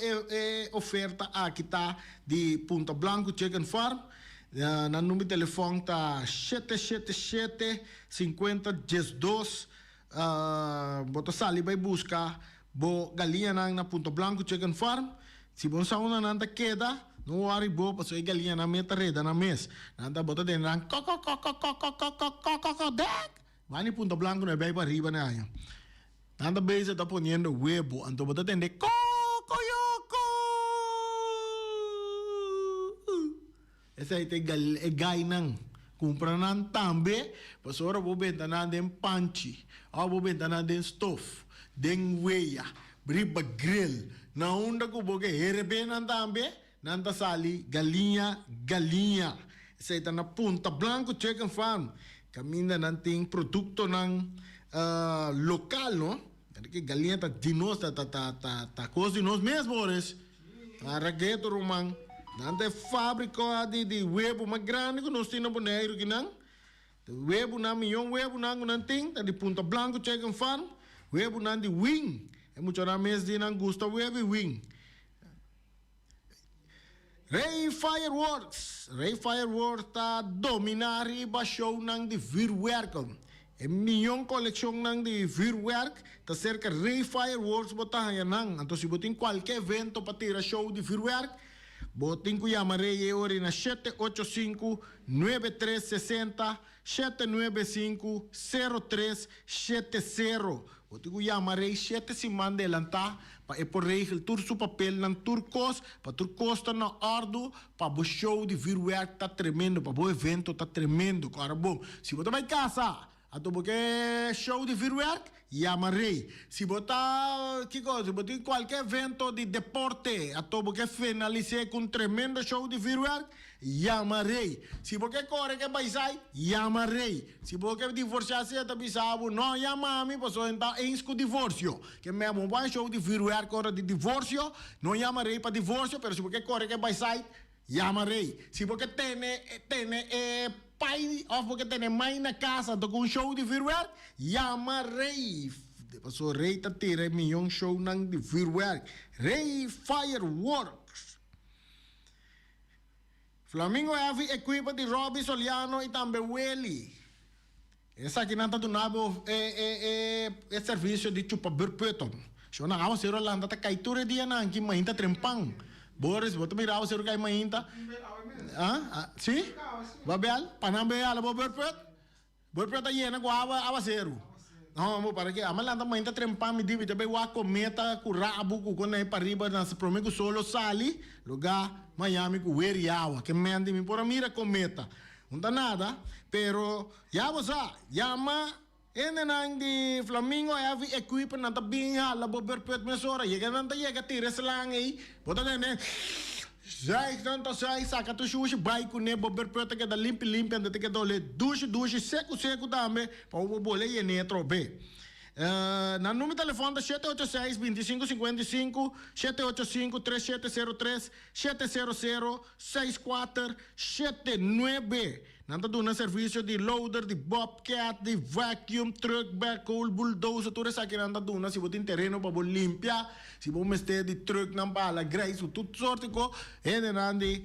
oferta aqui tá de Punta Blanco Chicken Farm. Na número de telefone tá 777-50-12. Você sali vai buscar galinha na Punta Blanco Chicken Farm. Se você não queda, não worry, bo, paso ay galinha na meta reda na mes. Nanda bota din lang dek. Mani Punta Blanco na bay para arriba na ayan. Nanda bay sa poniendo huevo, anto bota din de kokoyoko. Esa ite gay nang kumpra nan tambe, paso ora bo benta na den panchi, o bo benta na den stuff, den weya, briba grill. Na unda ko boge herebe nan tambe. Nanta sali, galinha. Isa ita na Punta Blanco Chicken Farm. Kamina nanting produkto ng lokal, no? Porque galinha ta dinos, ta cos dinos mesmo, ores. Aragueto romang. Nante fábrica de huevo mais grande que nós temos boneiro que não. Huevo na milhão, huevo na nanting, ta de Punta Blanco Chicken Farm. Huevo na de wing. É muito na mes de nang gusto huevo e wing. Ray Fireworks ta dominari ba show ng de vuurwerk. E milyon koleksyon ng de vuurwerk ta cerca Ray Fireworks bota yanang. Anto si botin qualquer evento patira show de vuurwerk, botin ko yama Ray ori na 785-9360 795-0370. Botin ko yama Ray 7 si mandelanta pa por regel tur su papel ng turcos, pa turcos ta na ardo, pa bo show de vuurwerk ta tremendo, pa bo evento ta tremendo. Cara bom, se você vai casa, ato porque show de vuurwerk, llamarei. Se botar, que coisa, se botar qualquer evento de deporte, ato porque finalize com tremendo show de vuurwerk, llamarei. Se você corre que vai sair, llamarei. Se você divorciar-se, até bisabo, não llama-me, pois eu então com divórcio. Que mesmo vai show de vuurwerk, corre de divórcio, não llamarei para divórcio, mas se você corre que vai sair, llamarei. Se você tem pai, ou porque tem mãe na casa, tô com um show de vuurwerk, llama Ray. Passou Ray tá tira milhão show nang de vuurwerk. Ray Fireworks. Flamingo Heavy equipa de Robbie Soliano e também Welly. Essa aqui não tá do nabo é serviço de chupa berpeton. Se não há zero lá, tá caitura dia não, que mãe tá trempang. Boris, bota mirar o zero cai mãe tá. Sim? Babel, panambeal, berpet. Berpet aí na guava zero. Não, mo para que a malanda mãe tá trempang me divi também wa cometa com rabo com quando é para riba nas prometo solo sali, lugar Miami com Weriawa, que mende me por mira cometa. Não tá nada, pero ya você, llama nang di Flamingo heavy equipment na tabinha la berpet mesora, chega tira selang aí, bota né. Sai, tanto sai, saca tu xuxa, vai com nebo berpet que da limpe anda que dole, duche seco também, para o bole e netro B. Na número de telefone da 786-2555, 785-3703, 700-6479. Nanda doon na serviço de loader, de bobcat, de vacuum truck, backhoe, bulldozer, tudo isso aqui nanda doon na. Se você tem terreno para você limpar, se você mestre de truck, não bala, grace, tudo sorte ko, nandi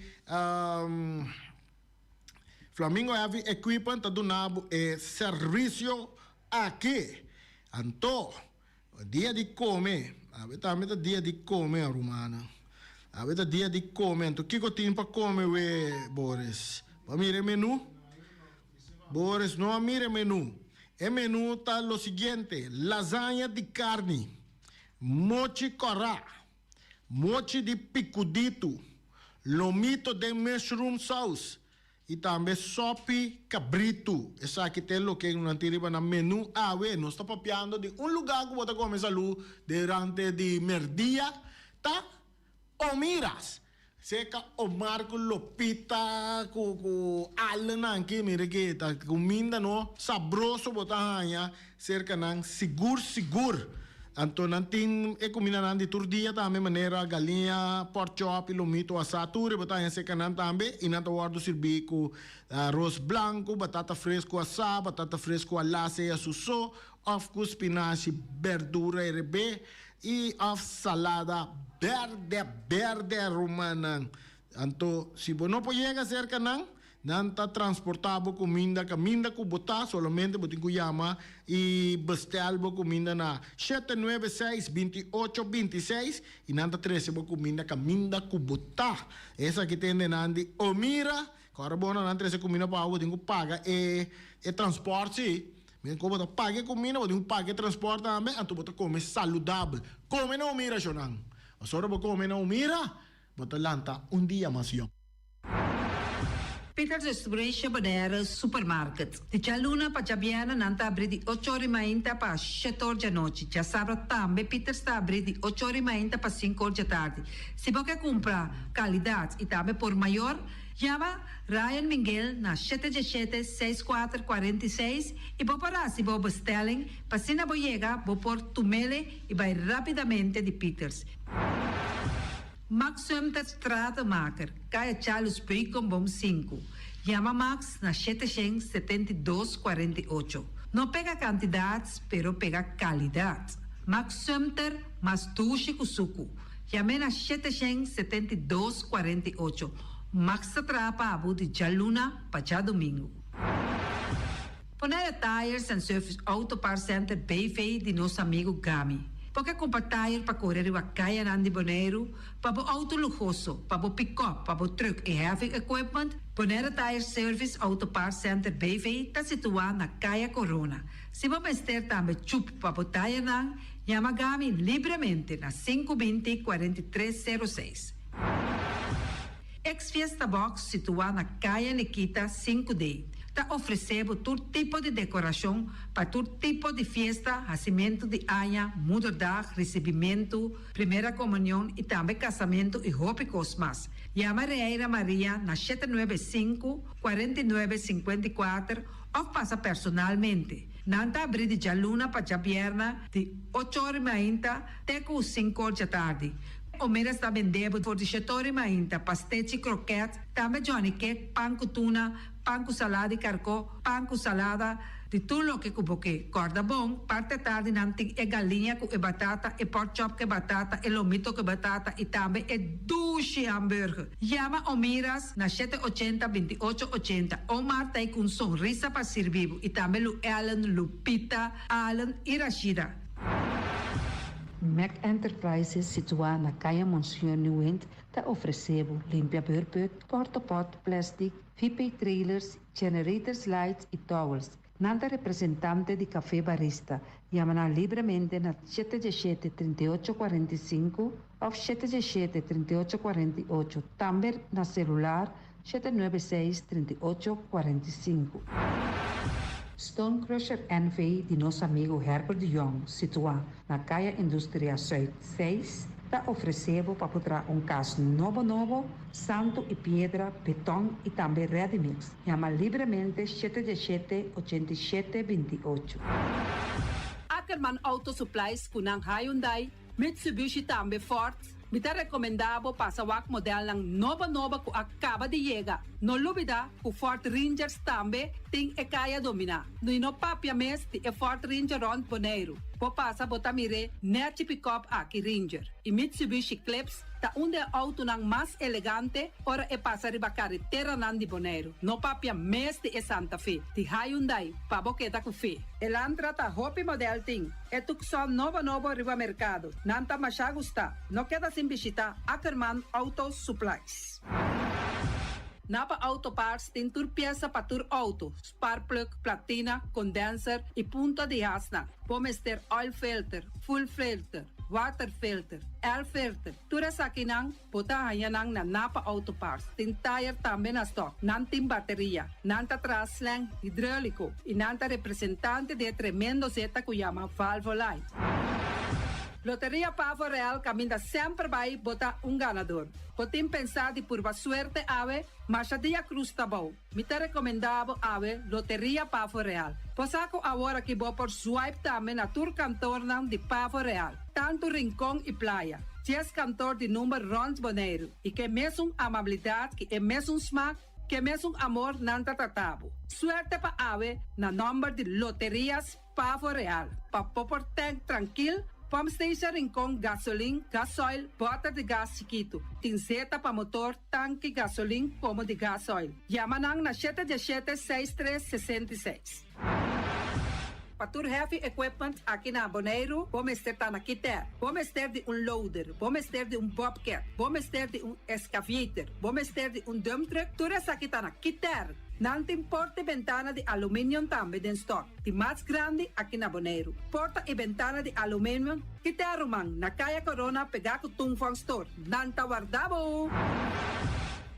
Flamingo Heavy Equipment está dando serviço aqui. Então, dia de comer. A ver, também é dia de comer, Romana. A ver, dia de comer. Então, o que eu tenho para comer, Boris? Para mim, menu? Boris, não mire menu. O menu está lo seguinte: lasanha de carne, mochi corá, mochi de picudito, lomito de mushroom sauce e também sope cabrito. Essa aqui tem o que não tem no menu. Nós estamos papiando de lugar que você come essa luz durante de merdia, tá? O miras. Seca o Marco Lopita com Alan aqui, mire que tá comida no sabroso botanya cerca ng seguro. Então não tem comida nan de turdia também maneira galinha, pork chop, lomito assature botanya seca nan também e não guardo servir com arroz branco, batata fresco assada, batata fresco alase a suso, of com spinaci, verdura e rebe e of salada verde romana. Então, se você não pode chegar cerca não está transportável comida que botar solamente botin que chama e bestelbo comida na 796-2826 e não está 13 comida que botar. Essa que tem de Omira, agora bona não 13 comida para botin que paga e transporte. Como você paga comida, você paga transporte também, então você come saudável. Come não mira, Jonang. A senhora vai comer não mira, você lanta dia mais young. Peter's Distribution Bonera Supermarket. De Chaluna para Jabiana nanta abrir de 8h30 para 7h da noite. Já sabe também Peter's está abrir de 8h30 para 5h da tarde. Se você quer comprar qualidade e também por maior, chama Ryan Miguel na 717-6446 e vou parar se vou bestelling para se não chegar, vou pôr tumele e vai rapidamente de Peter's. Max Sumter Stratenmaker, Kaya Charles Bacon Bom 5. Chama Max na 772-48. Não pega quantidades, pero pega qualidade. Max Sumter, mas tushi kusuku. Chama na 772-48. Max atrapa abu de Jaluna para domingo. Ponera Tires and Service Auto Parts Center Bayfay de nosso amigo Gami. Porque compra tire para correr a caia nandi boneiro, para o auto luxoso, para o pick-up, para o truck e heavy equipment, Ponera Tire Service Auto Parts Center BV está situado na Caia Corona. Se você ter também chup para o tire nang, Yamagami livremente na 520-4306. Ex-Fiesta Box situado na Caia Nikita 5D. Está oferecendo todo tipo de decoração para todo tipo de festa, nascimento de anha, mudança, recebimento, primeira comunhão e também casamento e roupas mais. Chama Reira Maria na 795-4954 ou passa personalmente. Nanta abrir de Jaluna para Jabiana de 8h30 até 5h da tarde. O mera está vendendo por 17h30 pastete croquete, também Johnny Cake, pão com tuna, pão com salada e carcó, pão com salada, de tudo o que cuboque. Corda bom, parte tarde nanti é galinha com batata, e pork chop com batata, e lomito com batata, e também é duche hambúrguer. Chama Omiras na 780-2880. Omar tá com sonrisa para servir, e também o Ellen, Lupita, Alan e Rashida. Mac Enterprises, situada na Caia Monsieur Nieuwend, está oferecendo limpiador, porta-pot, plástico, VIP trailers, generators lights e towels. Nada representante de café barista. Chama livremente na 717-3845 ou 717-3848. Também na celular 796-3845. Stone Crusher NV de nosso amigo Herbert de Jong, situado na Caia Indústria Zuid 6, está oferecendo para botar caso novo, santo e pedra, betão e também ready-mix. Chama livremente 717-8728. Ackerman Auto Supplies kunang Hyundai, Mitsubishi também Ford. Mita recomendado para o modelo ng nova que acaba de chegar. No lubida, o Ford Rangers também tem e kaya domina. No papia mes, ti e Ford Ranger Ron Boneiro. po pasa botamire Nechi Pickup aki Ranger. E Mitsubishi Clips ta unde auto nang mas elegante ora e pasa riba carretera nan di Bonaire. No papia mes de Santa Fe. Ti Hyundai pa boketa ku fe. Elantra ta hopi model ting. E tukson novo riba mercado. Nanta masya gusta. No queda sin visita Ackerman Auto Supplies. Napa Auto Parts tem tur pieza para tur auto, spark plug, platina, condenser e punta de asna. Vamos ter oil filter, full filter, water filter, air filter. Tura sa kinang, puta hayanang na Napa Auto Parts. Tem tire também na stock, nantim bateria, nanta traslang hidráulico e nanta representante de tremendo zeta que chama Valvoline. Loteria Pavo Real caminha sempre vai botar ganador. Potem pensar de por suerte ave, mas a dia cruz tá bom. Me te recomendava ave Loteria Pavo Real. Posaco agora que vou por swipe também na tour cantor de Pavo Real. Tanto rincão e praia. Ties cantor de número Rons Bonaire. E que mesmo amabilidade, que é mesmo smack, que mesmo amor nanta tratabo. Suerte pa ave na número de Loterias Pavo Real. Pa popor tank tranquilo. Pump station Rincon, gasolina, gasoil, bota de gás chiquito. Tinzeta para motor, tanque, gasolina, como de gasoil. Yamanang na 717-6366. Patur Heavy Equipment aqui na Bonaire, vamos ter na Kiter, vamos ter de loader, vamos ter de bobcat, vamos ter de excavator, vamos ter de dump truck, tudo isso aqui na Kiter. Não tem porta e ventana de alumínio também em stock. De mais grande aqui na Bonaire. Porta e ventana de alumínio que te arrumam na Caia Corona pegar com Tungfang Store. Não tá guardado.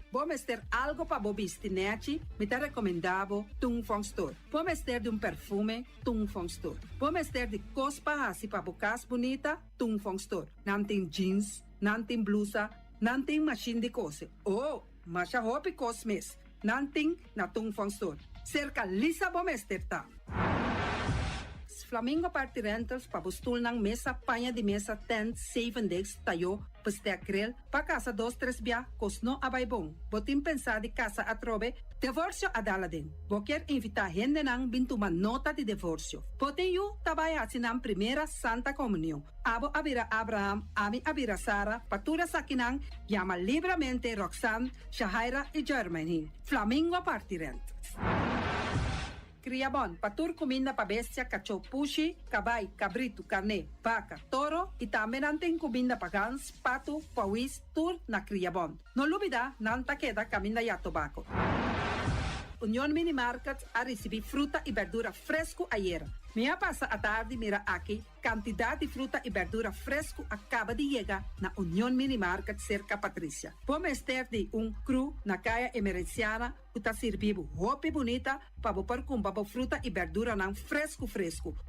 Vamos ter algo para bobistinete, me te recomendavo Tungfang Store. Vamos ter de perfume, Tungfang Store. Vamos ter de cospa assim para bocas bonita, Tungfang Store. Não tem jeans, não tem blusa, não tem machine de coser. Oh, mas a roupa cosmes. Nanting na Tungfang Store. Cerca Lisa Bomester ta. Flamingo Party Rentals pa bustul ng mesa, panha de mesa, tent, 7 days, tayo, paste akrel, pa casa 2-3 bia, kosno abay bong. Botim pensa di casa atrobe, divorcio adala din. Boker invita gente nang bintuman nota de divorcio. Poten yu tabay asinang primera Santa Comunión. Abo abira Abraham, ami abira Sara, patura sakinang, llama libremente Roxanne, Shahaira y Germany. Flamingo Party Rentals. Criabon, patur comida pa bestia, cachorro pushi, cabay, cabrito, carne, vaca, toro e também tem comida pa gans, pato, pauis, tur na Criabon. No lubida, nanta queda caminda ya tobacco. Union Mini Market a receber fruta e verdura fresco ayer. Minha passa a tarde mira aqui, quantidade de fruta e verdura fresco acaba de chegar na Union Mini Market cerca Patrícia. Vamos ter de cru na caia emergenciana, que está servindo roupa bonita para pôr com fruta e verdura não fresco.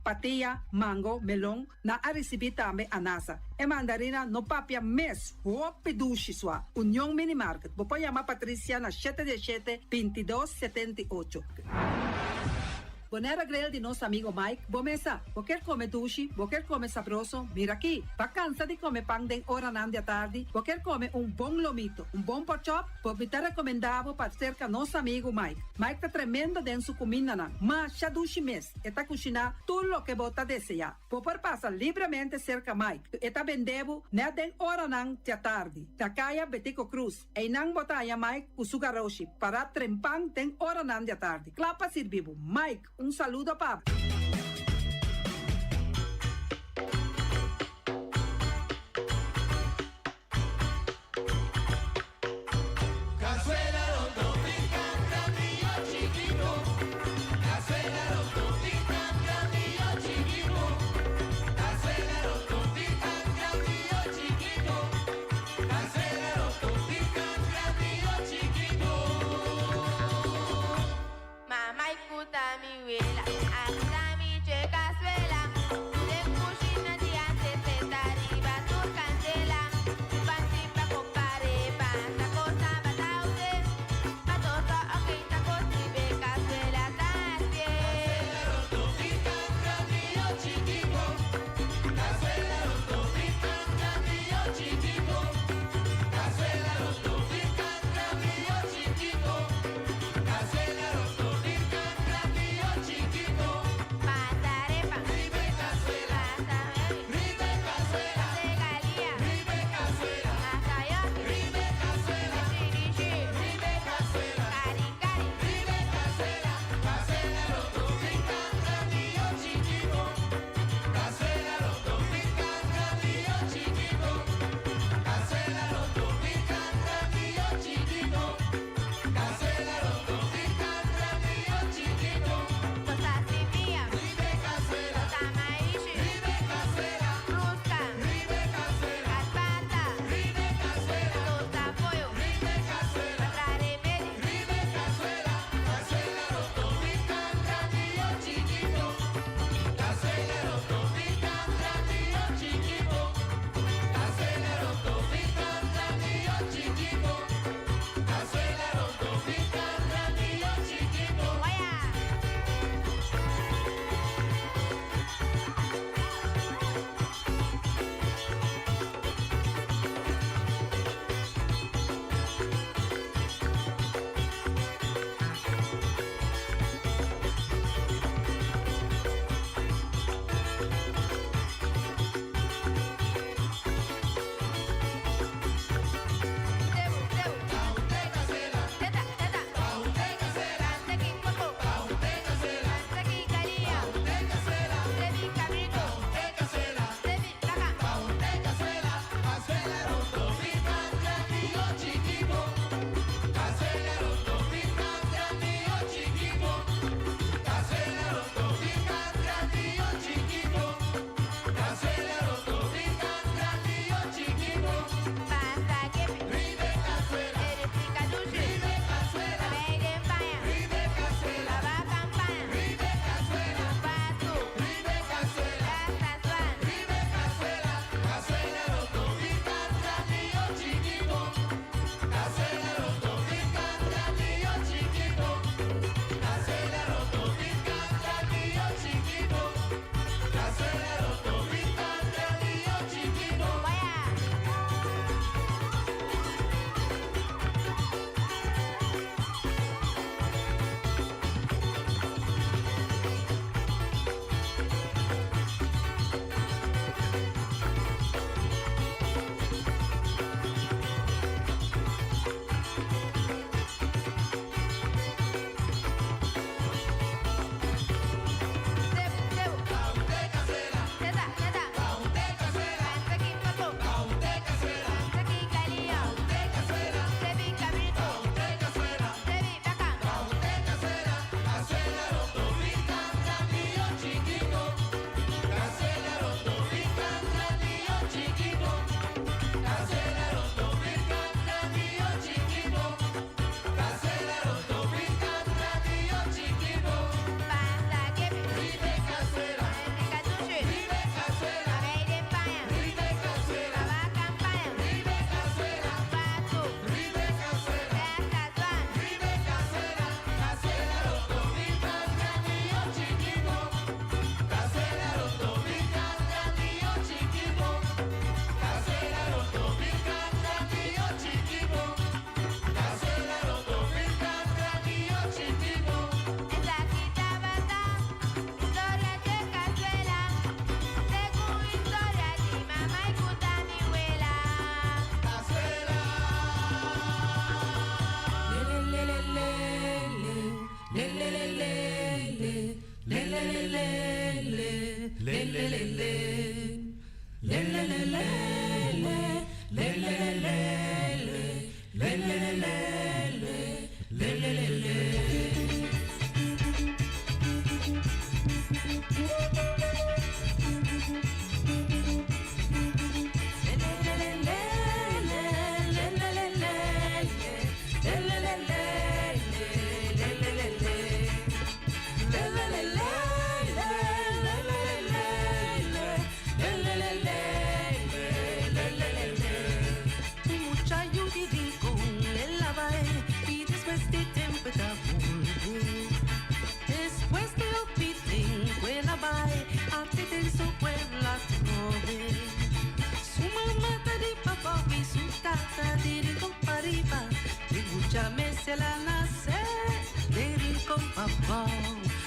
Patia, mango, melão, na a receber também anasa. E mandarina no papia mês, roupa duche sua. Union Mini Market. Vou chamar Patrícia na 717-2278. Bonera Grill de nosso amigo Mike. Bomesa, você come duche, você come sabroso? Mira aqui, tá cansa de comer pão de hora nan de tarde? Você come bom lomito, bom pork chop? Vou te recomendava para cerca nosso amigo Mike. Mike tá tremendo dentro sua comida nan, mas já duche mês, e tá cozinhando tudo o que você deseja. Vou passar livremente cerca Mike, e tá vendendo na den hora nan de tarde. Da caia Betico Cruz, e não botaya Mike o sugaroshi para trempang den hora nan de tarde. Clapa servivo, Mike. Saludo, Pablo. Mamá escuta mi vela, casa diri con pariba, di bucciame se la nace, diri con papà.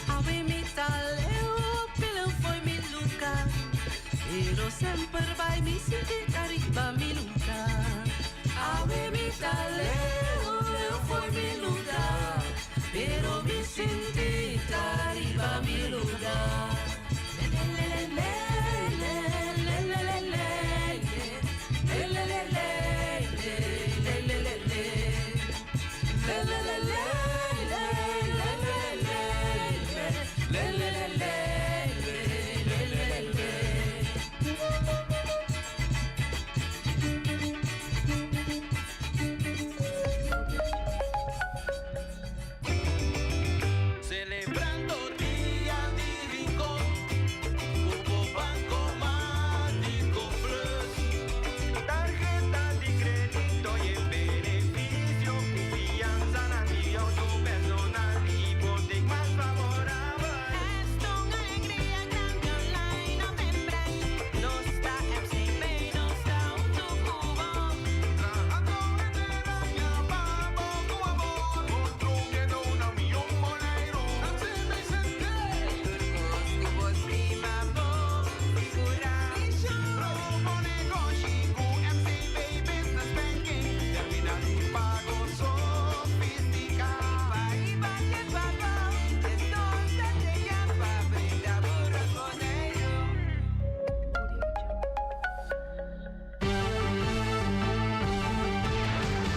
Ave mi taleo, pelo foi mi luca, pero sempre vai mi senti cariba mi luca. Ave mi taleo, pelo foi mi luca, pero mi senti cariba mi luca. Celebrando Día del Rincón, Cubo Banco Mágico Plus, tarjeta de crédito y en beneficio, confianza en auto personal, hipoteca más favorable. Es una alegría grande online novembre, nos da MCB, nos da autocubo. Trabajando en el año, vamos con amor, construyendo una unión monero. Así me senté. Cubos primavera, figura. Propone Goshiku, MCB Business Banking, terminal de pago sofisticado. Arriba de pago, estos te llama, brinda burros con ellos.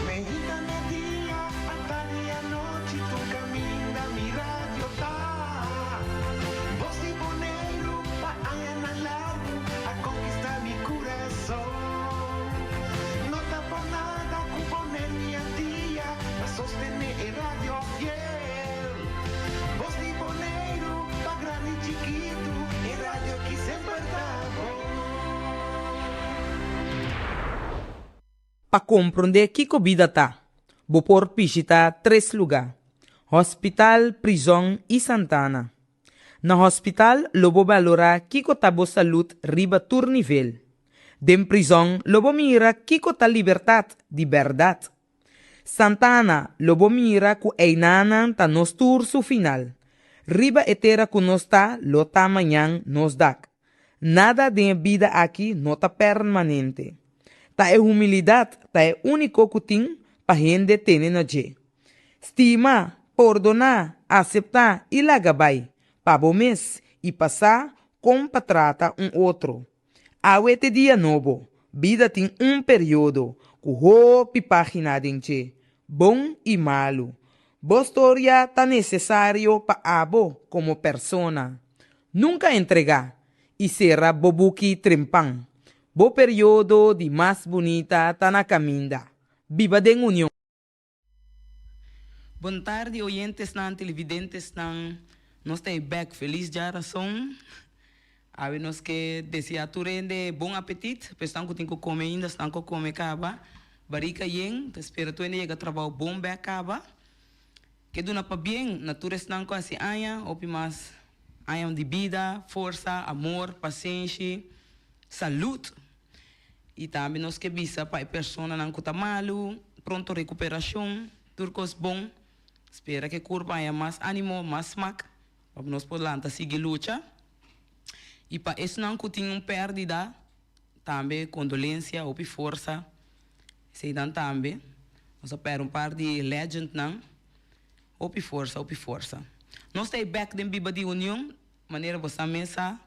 Mexicana día, hasta día noche, tu camina, mi radio está. Voz de Boneiro, pa allá en el lago, a conquistar mi corazón. No está por nada, cubone mi día, a sostener el radio fiel. Voz de Boneiro, pa grande y chiquito, el radio que siempre está bom. Pa compreender que vida tá, vou por visitar 3 lugares: hospital, prisão e Santana. Na hospital, lobo valora kiko tabo saúde riba tur nível. Dem prisão, lobo mira kiko ta liberdade de verdade. Santana, lobo mira ku einana ta nos turso final. Riba etera ku nos ta, lo ta manhã nos dak. Nada de vida aqui não tá permanente. Ta é humildade, ta é único que tem para gente ter na je. Estima, perdonar, aceitar e lagabay. Para bom mês e passar como para tratar outro. Awete dia novo, vida tem período, com roupa e página dentro, bom e malo. Boa história tá necessário para abo como persona. Nunca entregar e será bobuki trempang. Bo período de mais bonita tá na caminda. Viva de união. Boa tarde, oyentes nan, televidentes nan. Nós estamos back feliz de razão. A nós que desejar turende bom apetite, pois estão com comer ainda, estão com comer caba. Barrica yen, espero tu ainda chega trabalho bom back caba. Que duna pa bem, natura estão com assim aia, opi mais aia de vida, força, amor, paciência, saúde. E também nós que bisa para a pessoa não está malo, pronto recuperação, turcos bom. Espera que curva haya mais ânimo, mais smack, para nós poder seguir luta. E para isso não que tem perdida, também condolência ou força. Sei dan também, nós espera par de legend não, ou força, ou força. Nós estamos back dem biba de união, maneira você mesa.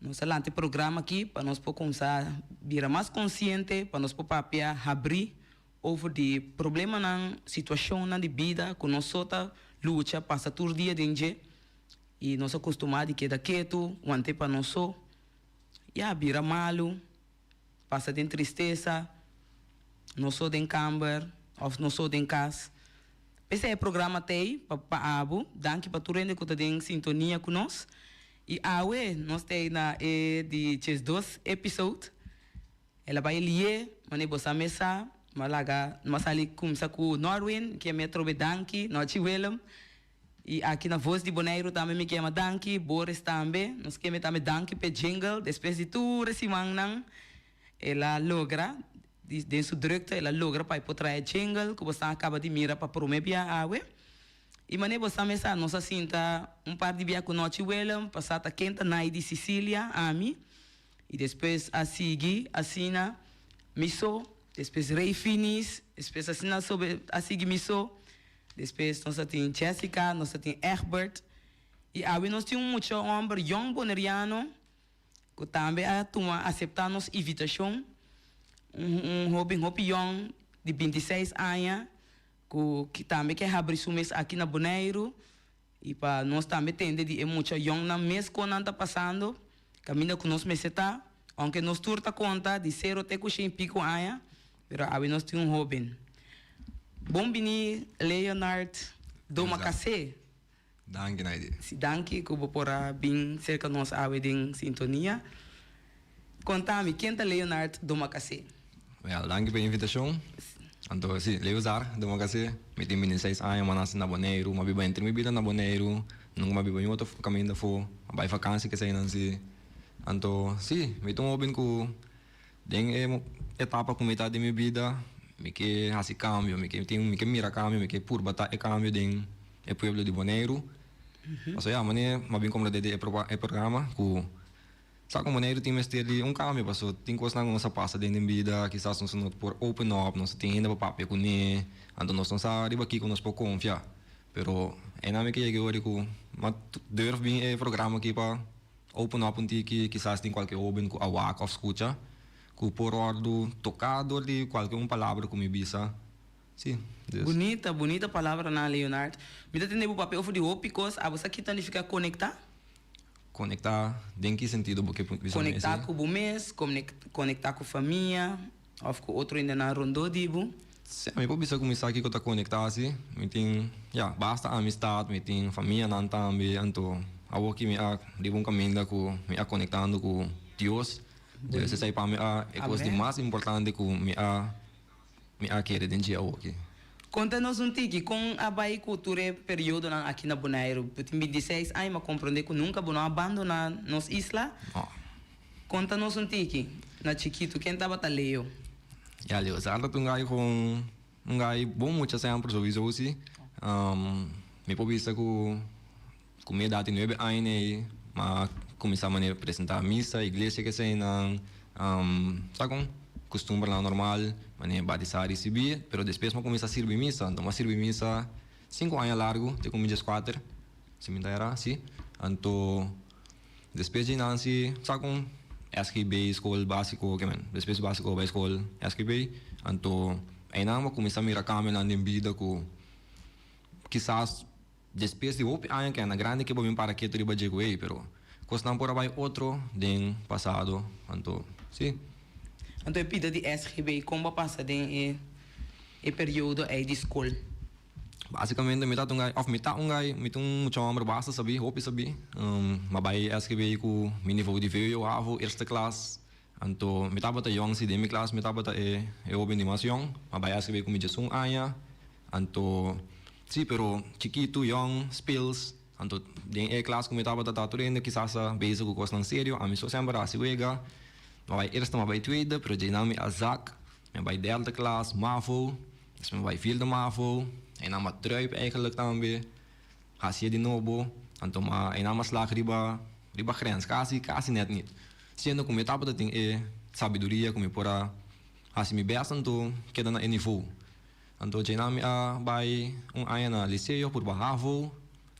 Nós temos programa aqui para nós começar a vir mais consciente, para nós poder abrir over de problema na situação na de vida, que nós só luta, passa todo dia dentro e nós acostumados que quieto, ontem para nós só, já vira malo, passa de tristeza, nós só de camber, ou nós só de casa. Esse é o programa tem para abo, danke para todo mundo que está em sintonia com nós. E awe, nós temos na de 2 episódios. Ela vai ler, mas você mesa, malaga, nós ali começa com Norwin, que é metro Danki, nós Willem. E aqui na Voz de Boneiro também me chama Danki, Boris também. Nós queremos também Danki para jingle, depois de tudo esse mangnang, ela logra de su drukte, ela logra para ir traer jingle, que você acaba de mirar para promover a água. E mané você mesa nossa cinta par de dia com noite Willem, passata quenta na de Sicília, a mim. E depois a seguir, assina miso, depois rei finis, depois assina sobre a seguir miso. Depois nós temos Jessica, nós temos Herbert. E aí nós temos muito homem jong boneriano que também a turma aceitar nossa invitação. Hobby jong de 26 anos que também quer abrir seu mês aqui na Bonaire. E para nós também tende de muito jong na mês que não está passando. Caminha com nós mês está. Aunque nós turta conta de 0 até 5 anos. Pero aí nós temos hobby. Bom bini Leonard Domakase. Danke, Naidi. Si danke kubo pora bing cerca nós awe ding sintonia. Contame, quem tá Leonard Domakase? Well, danke pela invitação. Então, sim, Leonard Domakase. Me tem 26 anos, mas nasci na Bonaire. Mas vivo entre minha vida na Bonaire. Nunca vivo em outro caminho da fo. Vai vacância que sai nansi. Então, sim, me tô ouvindo que tem etapa com metade da minha vida. Me que hasi cambio, me que mira cambio, me que por batar e cambio ding e pueblo de Bonaire. Mas ja, mané, mas bem como de programa, que sabe como Bonaire tem mestre cambio, passou tem coisas não nossa passa dentro da vida, que nós não por open up, nós tem ainda papel com né, então nós não sabe aqui com nós por confiar. Pero é na me que eu agora que mas durf bem programa aqui para open up que quizás tem qualquer open com a walk of escuta. Que por ordem tocado de qualquer palavra que me bisa. Sim. Bonita palavra na Leonard. Me dá tempo papel de ópicos, a você que tá ficar conectar? Conectar, em que sentido porque conectar com o mês, conectar com a família, ou com outro ainda na rondô dibo. Sim, me pode bisa começar aqui que tá conectar assim. Me tem, basta amistade, me tem família não também, então, ao que me de bom caminho com me conectando com Deus. Essa sai para mim é coisa mais importante que me querer dentro aqui. Conta-nos tique com a Bahia cultura período aqui na Bonaire. Tem 26 anos, mas compreender que nunca vou abandonar nossa isla. Conta-nos tique na Chiquito, quem estava tá leo? Leo, sarda tu ngai com ngai bom muito sempre sowieso assim. Me pode dizer que me dá de 9 anos, mas começar a apresentar a missa, a igreja que sei não, sabe costume lá normal, mas batizar e subir, pero depois eu começar a servir missa, então eu servir missa 5 anos largo, te como 4, se me dá assim, então depois de Nancy, sabe SKB, escola básico, que depois básico vai escola SKB, então aí não começar a mirar câmera na vida que quizás depois de 8 anos que é na grande que vou me para que tu riba chego aí, pero costam por aí outro den passado, então sim. Então é pida de SGB como passa den e período aí de escola. Basicamente me tá muito homem basta saber, hope saber, mas vai SGB com meu nível de veio avo eerste classe, então me tá bata young se demi classe me tá bata eu bem mais young, mas vai SGB com me jesung aya, então sim, pero chiquito young spills. Então, em classe como eu estava tratando, quizás bezig com coisas sério, a mim só sempre assim vega. Mas vai eerste, mas vai tweede, pero já não me azak, mas vai delta classe, MAVO, mas vai vierde MAVO, e não me truip eigenlijk também, assim de novo, então mas e não me slag riba grens, quase net niet. Sendo como eu estava tratando sabedoria, como eu pora, assim me besta, então queda na nível. Então já não me vai ano na liceu por barravo.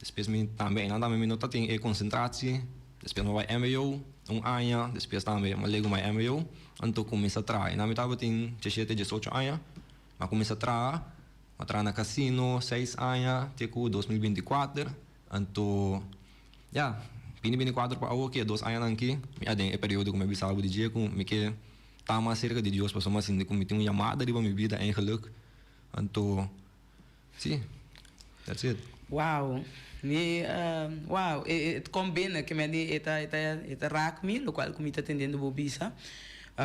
Depois também não também não tem concentração, depois não vai MBO ano, depois também me lego mais MBO, então começa a trabalhar. Não me estava tem 17, 18 anos, mas começa a trabalhar na casino 6 anos, até 2024, então, 2024 para o que 2 anos aqui, é período que me bisava de dia com me que tá mais cerca de Deus, passou mais assim, como tem uma chamada de minha vida eigenlijk, então, sim, that's it. Wow. Wow, het combina que me eta raak me, lo qual como está atendendo bobisa.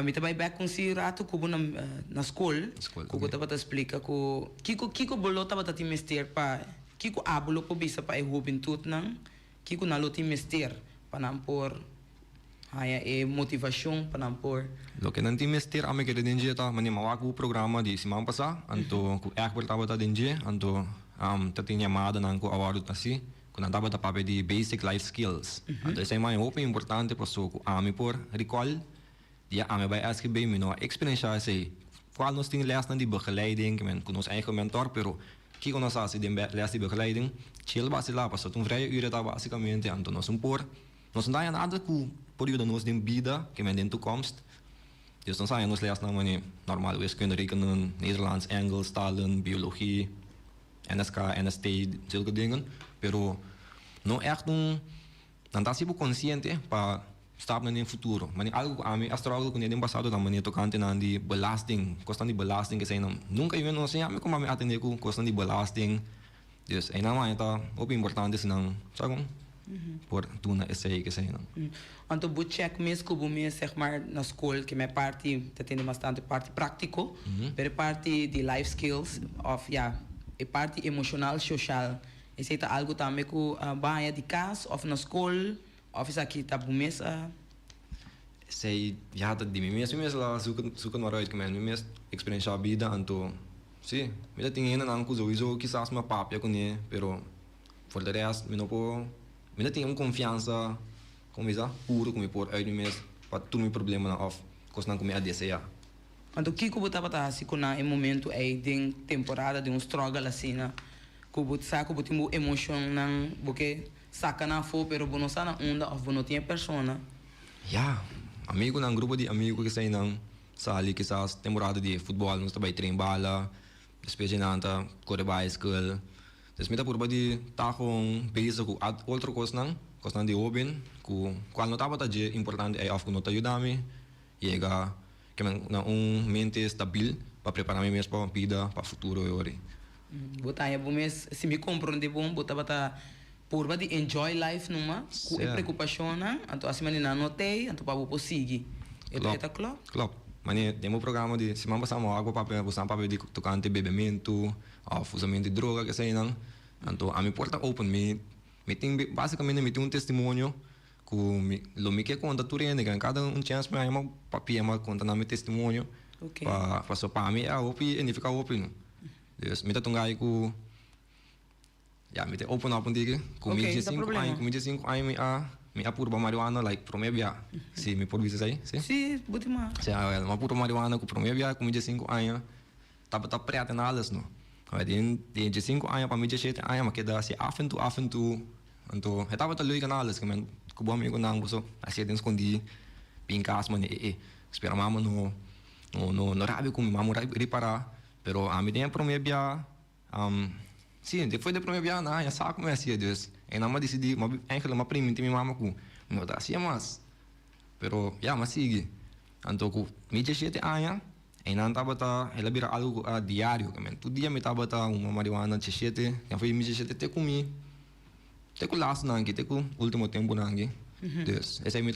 Me também back com si rato kubo na school, kubo tava explica ko kiko bolota bata ti mester pa, kiko abulo po bisa pa e juventud nang, kiko nalo ti mester pa nampor Haya motivação para por. Lo que nanti mister ame que den dia ta mani mawaku programa di semana passada, anto ku ek bertaba ta den dia, anto ta tinha chamada nan ku award assim, ku nan taba ta pape di basic life skills. Anto essa é mais open importante para so ku ame por recall, dia ame by ask be mi no experiência sei. Qual nos tem les nan die begeleiding, men ku nos eigen mentor, pero que con nós assim de les die begeleiding, chill basi lá, passou um vrije uren ta basicamente, anto nos por, nos não dá nada ku por ajuda nos den vida, que men den toekomst. Dus dan zijn ons les naar manier normaal wiskunde rekenen, Nederlands, Engels, talen, biologie, NSK, NST, zulke dingen. Pero no echt dan dat je consciente para stap naar het futuro. Maar algo a mí struggle con el pasado dan manier tocante aan die belasting, kosten die belasting que zijn nunca yo no sé a mí como me atender con kosten die belasting. Dus en dan het ook importante is dan zeggen. Por doen essay que zijn. Então, vou check mês que vou mês, zeg maar, na escola, que minha parte, tem bastante parte prático, pero parte de life skills, of, ja, e parte emocional, social. E se tá algo também que banha de casa, of na escola, of isso aqui tá bom mês. Sei, ja, dat die mes lá zoeken naar uit, men mes experiência a vida, então, sim, me dat tinha ainda não sowieso quizás uma papia com ele, pero for the rest, me não po, me dat tinha confiança, como isso, puro como por uit mes, para tudo meu problema na off, coisa não como a desejar. Então, o que eu botava tá assim, quando em momento aí de temporada de struggle assim, né? Que eu botava que eu botava emoção não, porque saca na fo, pero não sa na onda, of não tinha persona. Ja, amigo ng grupo de amigo que saem ng sali quizás temporada de futebol, nós também trein bala, depois de nada, corre bicycle. Dus met dat die tá gewoon bezig met outra coisa de open, qual não estava tá de importante é afko nota ajudar-me, chega que na mente stabil para preparar me mesmo para a vida, para o futuro hoje. Botar aí bom mês, se me compreender bom, botar para por de enjoy life numa, com a preocupação, então assim maneira notei, então para vou seguir. É claro? Claro. Mas temos programa de semana passada água para usar para de tocante bebimento, usamento de droga que sei não. Então a minha porta open me tem basicamente me tem testemunho que lo me que conta tudo ainda que cada chance me uma papia uma conta na meu testemunho. Para só para mim é open e ficar open. Dus me tá tungai ku ja me tem open up diga com me de 5 anos me apurba marijuana like promebia se me por isso aí sim botima se uma apurba marijuana com promebia com me de 5 anos tá preto na alles no mas de 5 anos para me de 7 anos mas que dá se af en toe então estava tá leuk na alles que men com bom amigo não so assim tem escondi pinkas man espera mama no rabi com mama reparar pero a mim tem promebia sim depois de promebia na já sabe como é assim Deus e não me decidi mas eigenlijk uma prima tem minha mama com não dá assim mas pero ja mas sigue então com me de 7 anos e não tava tá ela vira algo a diário que men todo dia me tava tá uma marijuana de 7 já foi me de 7 te comi te com last nangue te com último tempo nangue Deus esse aí me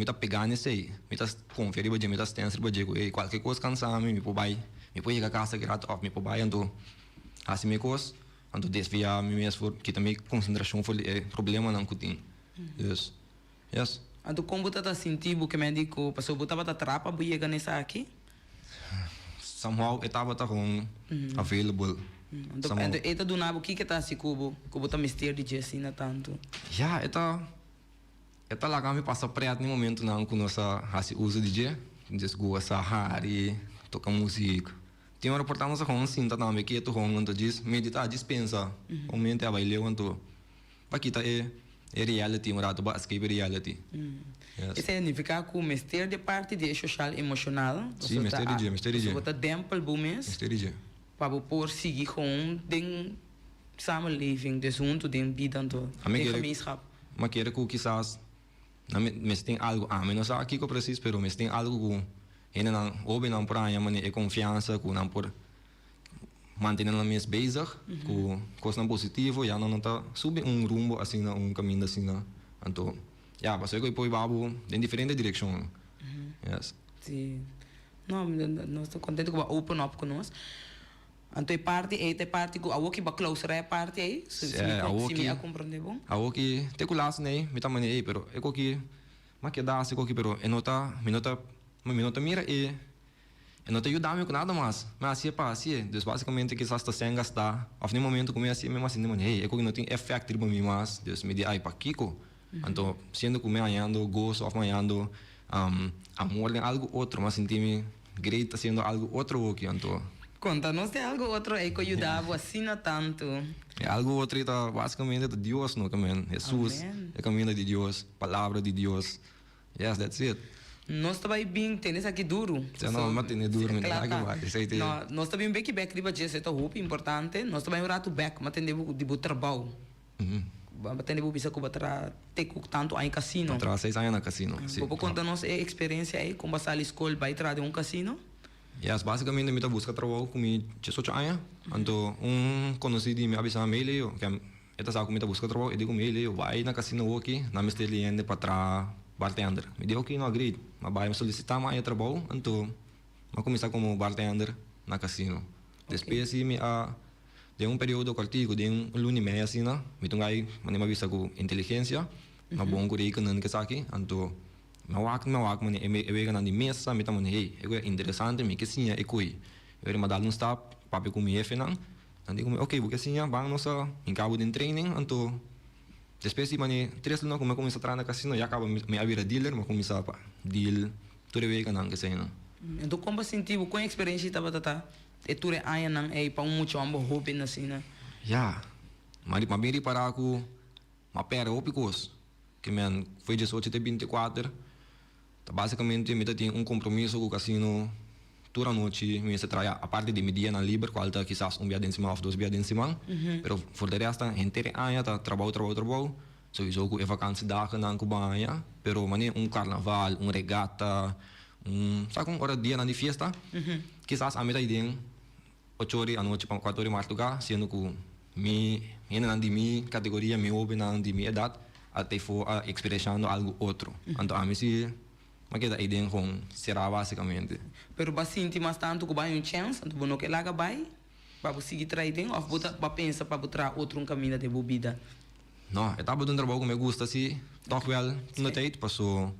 tá pegando nesse aí me tá conferir baje me tá stance baje e qualquer coisa cansar me por bai me põe a casa que rato off me por bai então assim me coisa então desvia me mesmo que também concentração foi problema não que tem Deus yes então como você tá sentindo que me digo passou você tava trapa buiega nessa aqui somehow estava tá com available então eta do nabo que tá se cubo tá mistério de assim na tanto ja eta lá kami passa preto no momento não com nossa assim uso de dia desgosta hari toca música tem uma reportagem com cinta também que tu com então diz meditar dispensa o mente vai ler então para que tá é reality um rato para escape reality isso significa que o mistério de parte de social emocional sim mistério de você dempel bumes mistério de para por seguir com den samenleving de junto den vida então de gemeenschap mas quero que quizás mas tem algo menos aqui que eu preciso pero mas tem algo ainda não houve não por aí mas é confiança que não por manter na minha bezig com coisa positivo já não tá subir rumo assim caminho assim então já passou que depois babu em diferente direção yes sim não estou contente com open up com nós então parte que a que ba closer é parte aí se me a compreender bom a que te culas né me também pero é que mas que dá assim aqui, pero me nota mira e não te ajuda com nada mais. Mas assim é para assim. Então, basicamente, que está sem gastar. A no momento, como é assim, mesmo assim, hey, eu não tenho efeito para mim mais. Então, me diz, ai, para Kiko. Então, sendo que eu ando, gosto of ando, amor em algo outro, mas senti-me great fazendo algo outro aqui. Então, Conta-nos de algo outro aí que ajudava assim não tanto. é algo outro, então, basicamente, de Deus, no caminho. Jesus, é o caminho de Deus, palavra de Deus. Yes, that's it. Nós também bem temos aqui duro. Não, mas tem duro, mas claro, não vai. nós também bem que back riba disso é muito importante. Nós também o rato back, mas tem de trabalho. Mas tem de bisa que batra teco tanto aí casino. Batra 6 anos na casino. Vou contar nossa experiência aí como passar a escola vai entrar de casino. Yes, basicamente eu busco trabalho com 18 anos. Então, conhecido me avisar mail eu, que esta sabe como eu busco trabalho, eu digo mail eu, vai na casino aqui, na minha cliente para tra bartender. Me deu que não agree, mas vai me solicitar mais trabalho, então eu comecei como bartender na casino. Depois me de período curtido, de lune e meia assim, né? Me tungai, mas me avisa com inteligência, mas bom curei que não que aqui, então mawak, mas eu vejo na mesa, me taman hey, é interessante, me que sim é coi. Eu me dar stop, papi com me não. Então digo, ok, porque sim, bang nossa, em cabo de training, então depois de 3 anos, como eu comecei a trabalhar na casino, já acaba me abrir dealer, mas comecei a deal, tudo bem que não que sei, não. Então como sentivo, com a experiência estava tata, e tudo aí não é para muito amor hobby assim, né? Ja, mas bem para ako, mapera opicos, que man foi 18 até 24, basicamente me tinha compromisso com o casino toda a noite, me se traia a parte de media na libre, qual tá quizás dia de semana ou 2 dias de semana, pero for de resto, inteiro ano tá trabalho, sowieso com vakantie dagen na Cubanha, pero mani carnaval, regata, sabe com hora dia na de fiesta, quizás a metade de 8 horas à noite para 4 horas mais lugar, sendo que me na de minha categoria, me ouve na de minha idade, até for experienciando algo outro. Então a mim se mas que a ideia com será basicamente. Pero bastante mais tanto que vai chance, então não que lá vai para seguir trading ou para pensar para botar outro caminho de bebida. Não, eu estava dando trabalho que me gusta assim, toch wel no tijd, passou,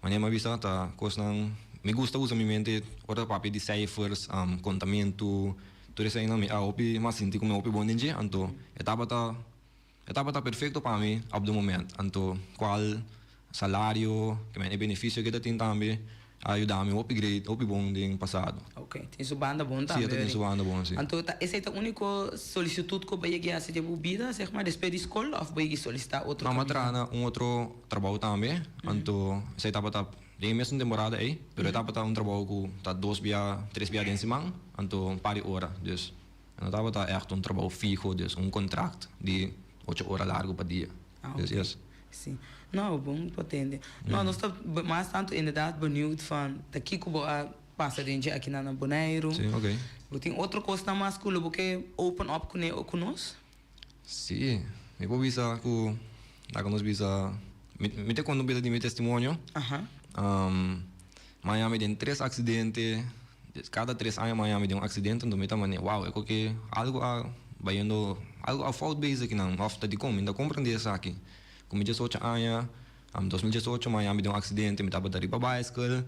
mas nem vista tá coisa não, me gusta usar minha mente, outra papel de ciphers, contamento, tudo isso aí não me opi, mas sinto como opi bom dia, então estava tá perfeito para mim, ab do momento, então qual salário, que é benefício que eu tenho também, ajudar-me a upgrade, opi bom dia passado. Ok, tem sua banda bom também. Sim, tem sua banda bom, sim. Então, essa é a única solicitude que eu vai a ser de bebida, sei lá, depois da escola, ou vai solicitar outro caminho? Não, mas outro trabalho também, então, essa etapa tá de mesma temporada aí, pero etapa tá trabalho que tá 2 dias, 3 dias de semana, então, pare hora, dus, etapa tá echt trabalho fijo, dus, contrato de 8 horas largo para dia. Dus, yes. Sim. Não, bom, potente. Não, nós estamos mais tanto inderdaad benieuwd van de Kiko passa dentro aqui na Bonaire. Sim, ok. Tem outra coisa na masculina porque open up com nós? Sim, me vou avisar que lá nós visa, me te quando de meu testemunho. Miami tem 3 acidentes, cada 3 anos Miami tem acidente, então me tá mané, wow, é que algo vai indo, algo a fault base aqui não, ofta de como, ainda compreender isso aqui. Com 18 anos, em 2018, Miami deu acidente, me estava dari para bicycle,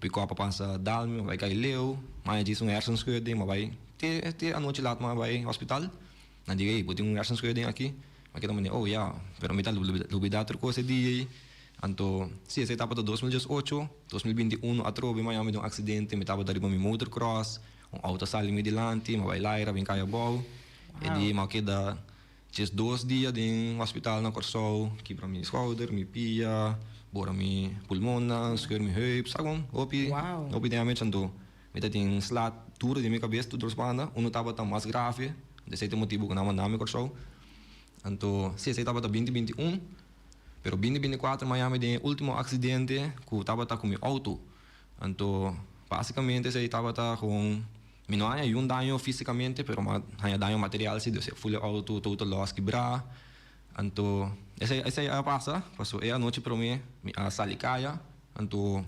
pick-up passa dalme, vai cair leu, mas disse hersenschudding, mas vai ter a noite lá, mas vai hospital. Não diga aí, vou ter hersenschudding aqui, mas que também, oh yeah, pero me tá lubida outra coisa de então, se essa etapa de 2018, 2021, a trobe Miami deu acidente, me estava dari para mi motocross, auto sali me delante, mas vai lá, vem cair a bola, e de mas que dá just 2 dias em hospital na Corsol, quebra minha shoulder, minha pia, bora minha pulmona, skeur minha heup, sabe? Opi damage, então, me tem slat duro de minha cabeça, tudo respanda, estava tão mais grave, desse é o motivo que não mandamos Corsol. Então, se esse estava 2021, pero 2024 Miami tem o último acidente que estava com meu auto. Então, basicamente, esse estava com não há nenhum dano fisicamente, pero há dano material, se você full auto, total loss, quebrar. Então, essa é a passou é a noite para mim, a salicaya. Então,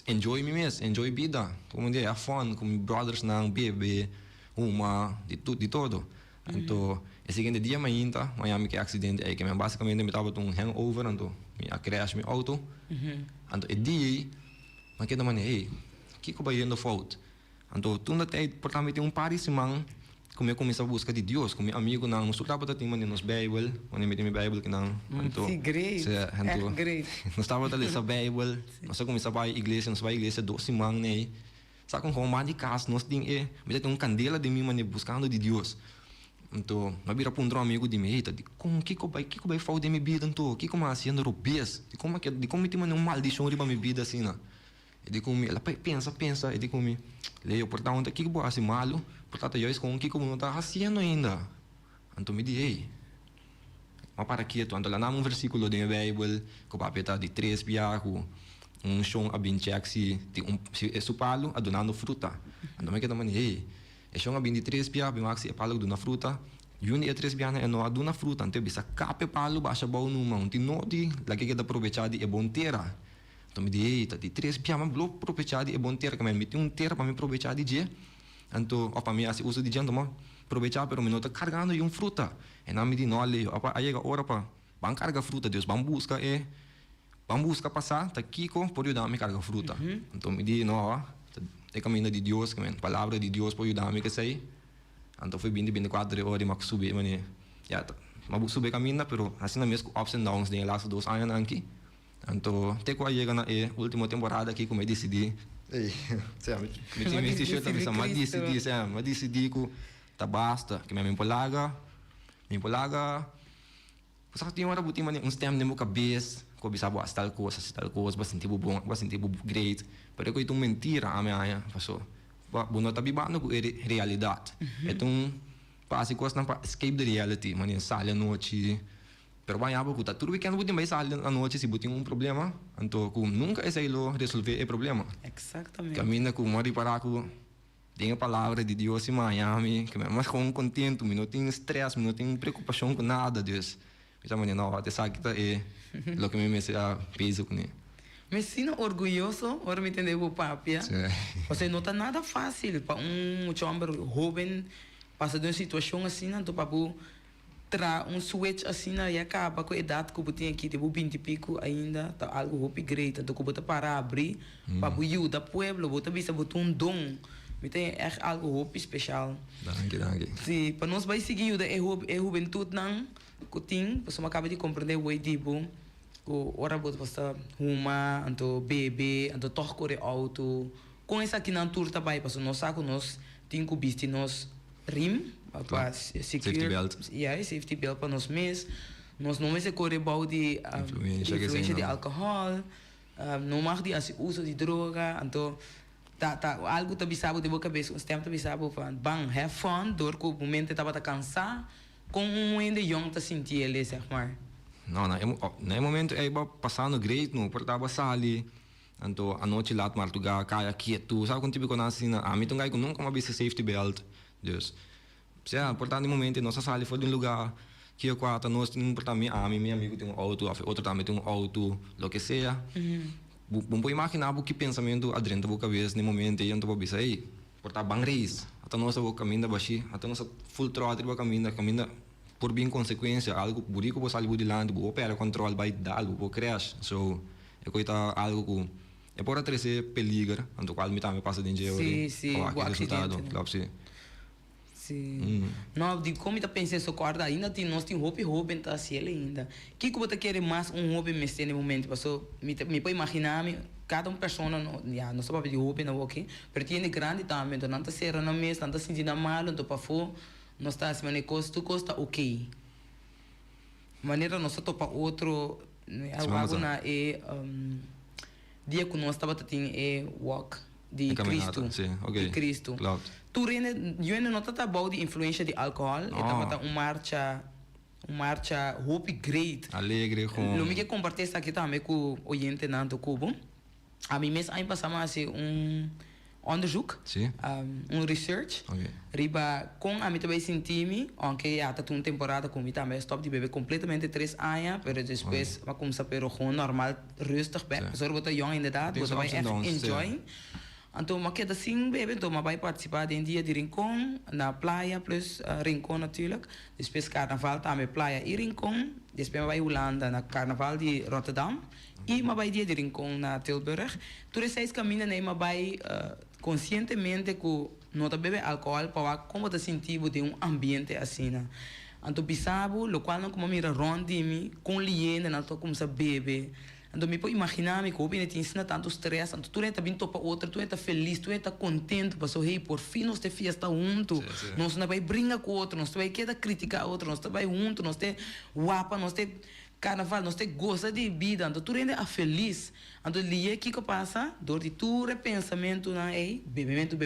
enjoy me mesmo, enjoy vida. Como dizer, have fun, com brothers, não, bebê, uma, de tudo, de todo. Então, o seguinte dia ainda, Miami que acidente aí que me basicamente me tava um hangover, então me crash meu auto. Então, o dia, mas que da maneira, hey, que vai indo fault? Então, tu não tem, portanto, tem par de semana como eu comecei a buscar de Deus, com meu amigo não, nós estava a ter nos Bible, quando eu me Bible que não, então, sim, great, great. nós estava a ler a Bible, nós começamos a ir à igreja, nós vai à igreja 2 semanas, né? Sabe como mais de casa, nós tem um candela de mim, mas buscando de Deus. Então, eu vira para um amigo de mim, como que vai falar de minha vida, então, que como assim, ando robês, de como tem uma maldição para minha vida assim, não? Ele comigo, ela pensa, ele comigo, leio, portanto, que vai assim malo, portanto, eu com que como não está fazendo ainda. Então, me diz, ei, mas para quieto, então, lá na versículo da Bíblia, que o papel está de 3 piaco, chão a bem check se é supalo, a donando fruta. Então, me queda mani, ei, é chão a bem de 3 piaco, bem maxi é palo dona fruta, e um é 3 piaco é não a dona fruta, então, bisa cape palo, baixa bom numa, um tinoti, lá que queda aproveitar é bom terra. Então, me diz, ei, tá de 3 piaco, mas bloco aproveitar é bom terra, que me tem terra para me aproveitar de dia. Então, para mim, assim, uso de dia, então, aproveitar, pero me não está carregando e fruta. E não me diz, não, aí é a hora para, vamos carregar fruta, Deus, vamos buscar passar, tá aqui, por ajudar-me a carregar fruta. Então, me diz, não, é caminho de Deus, a palavra de Deus por ajudar-me a sair. Então, foi bem de 24 horas, mas subir, mas subir caminho, pero assim, na mesma ups and downs, tem lá 2 anos aqui. Então, até quando chega na última temporada aqui, como eu decidi, me tinha me t-shirt também, mas decidi que tá basta, que me empolaga, só que tinha uma botinha, tempo de minha cabeça, que eu pensava, tal coisa, bastante bom, bastante great, mas eu tô mentira a minha, passou, não tá bibando com realidade, então, passe coisa para escape the reality, mas sai à noite. Pero banhava que tá tudo weekend butim vai sair à noite se butim problema, então que nunca é saído resolver o problema. Exatamente. Caminha com mori para que tem a palavra de Deus em Miami, que mas com contento, não tem estresse, não tem preocupação com nada, Deus. Então maneira não, até sabe que é lo que me messe a peso com ele. Me sinto orgulhoso, ora me entender o papia. Você não tá nada fácil para homem jovem passar de uma situação assim, não para switch assim e acaba com a idade que eu tenho aqui, tipo 20 e pico ainda, tá algo hope great, então eu vou parar abrir para ajudar o povo, vou também botar dom, me tem algo hope especial. Danke. Sim, para nós vai seguir a juventude não, que tem, você acaba de compreender o tipo, o ora vou passar uma, então bebê, então tocar o auto, com essa aqui na tour também, para nós saco nós tem que vestir nós rim safety belt. Safety belt para nós mesmos. Nós não vamos correr about de influência de álcool, não mais de uso de droga, então algo tá bisabo de boca cabeça, um tempo tá bisabo bang, have fun, dor que o momento estava tá cansar, com ainda young tá sentir ele, zeg maar. Não, no momento é passando great, não, porque tava sali. Então, a noite lá, mas tu cai quieto, sabe quando tipo quando assim, a mim tu nunca mais vi safety belt, Deus. Se é importante momento nossa sala foi de um lugar que eu quatro nós temos portanto meu amigo tem auto, outro também tem auto, lo que seja. Bom pode imaginar o que pensamento adentro da cabeça no momento e então vou aí, portanto bang race, até nós vou caminhar baixi, até nós full throttle vou caminhar por bem consequência, algo burico vou sair de lado, vou perder controle vai dar algo, vou crash, so eu coita algo que é por trazer peligro, então qual me também passa dentro de sim, o resultado, claro sim. Sim. Não, de como está pensando essa corda ainda tem nós tem hobby tá assim ainda. Que você quer mais hobby nesse momento, passou me pode imaginar cada pessoa não sabe de hobby não ok, mas tem grande também, então não tá ser na mesa, não tá sentindo mal, então para fora nós tá assim costa ok. Maneira nós topa outro algo na dia que nós estava tendo walk de Cristo, okay. De Cristo. Claro. Tu eu não tá bom de influência de álcool, estava uma marcha hope great. Alegre com. Lo me que compartilhar isso aqui também com o oyente nanto cubo. A mim mesmo aí passamos assim onderzoek, research. Okay. Riba com a mim também senti-me, aunque já tá uma temporada com mim também stop de beber completamente 3 anos, mas depois vai começar a pero gewoon normal rustig bij. Zorg dat de jong inderdaad, dat wij echt enjoy. Então, mas queda sim, bebê, então, mas vai participar de dia de Rincón, na praia, plus Rincón natuurlijk. Depois carnaval também praia e Rincón. Depois vai Holanda, na carnaval de Rotterdam. E mas vai dia de Rincón na Tilburg. Todos esses caminhos, né, mas vai conscientemente que não tá bebe álcool para como tá sentindo de ambiente assim, né? Então, pisabo, lo qual não como mira rondimi, com liene, não tô como se bebe. Então, me pode imaginar que o te ensina tanto stress, então tu está vindo para outra, tu está feliz, tu está contente, passou, hey, por fim nós te fiesta junto, nós não vai brincar com o outro, nós vai querer criticar o outro, nós vai junto, nós te guapa, nós te carnaval, nós te gosta de vida, então tu ainda feliz. Então, ali que passa, dor de tu repensamento, né, bebimento,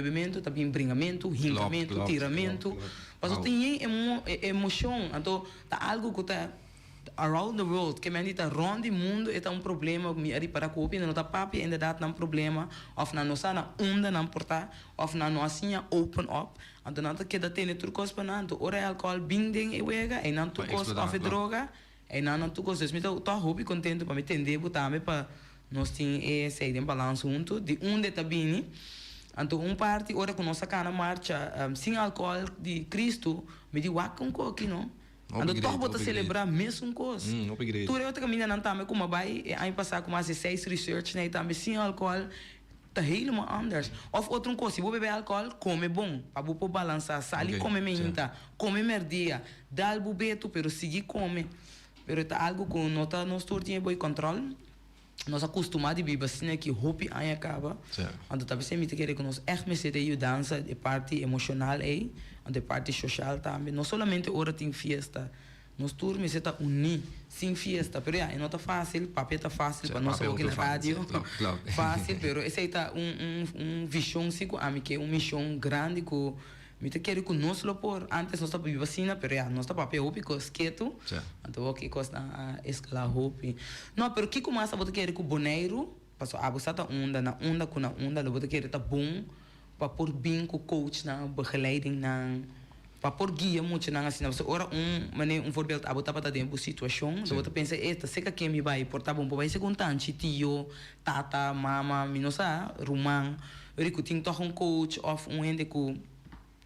também bringamento, rincamento, tiramento, mas tu tem emoção, então tá algo que tá around the world, que me dita round o mundo é um problema, me ari para copia, não tá papi ainda dá um problema, of na nossa na onda não portar, of na nossa open up, então não tá que dá tem trucos para não, ora álcool binding e wega, e não trucos of droga, e não trucos, dus me tá hobby contento para me entender, também para nós tem esse balanço junto, de onde tá bem. Então, parte, ora com nossa cana marcha, sem álcool de Cristo, me diz, waka coque, não? Então, todo mundo celebrar mesmo coisa. Tu é outra caminha não também como vai, aí passar com mais 6 research, né, também sem álcool, tá helemaal anders. Of outro coisa, se você beber álcool, come bom, para você balançar, sali come menta, come merdia, dá o bebeto, pero seguir come. Pero tá algo com nota nós tinha bom controle. Nós acostumados a viver assim que hope aí acaba. Então talvez você me querer que nós echt met zitten dança de parte emocional aí, de parte social também. Não somente hora tem festa. Nós turmos se tá unir sem festa, pero não está fácil, papel tá fácil para nós aqui na rádio. Fácil, pero esse aí tá visão sigo a mim que é missão grande que me te quero que nós lo por antes nós tá viver vacina, pero nós tá papel hope que esqueto. Então o que costa a escalar hope. Não, pero que começa a botar querer com boneiro, passou a botar onda na onda com na onda, lo botar querer tá bom para por bem com coach na begeleiding na para por guia muito na assim, você ora voorbeeld a botar para dentro situação, você botar pensa esta seca que me vai portar bom vai ser contante tio, tata, mama, minosa, rumang, eu que tem toch coach of ende com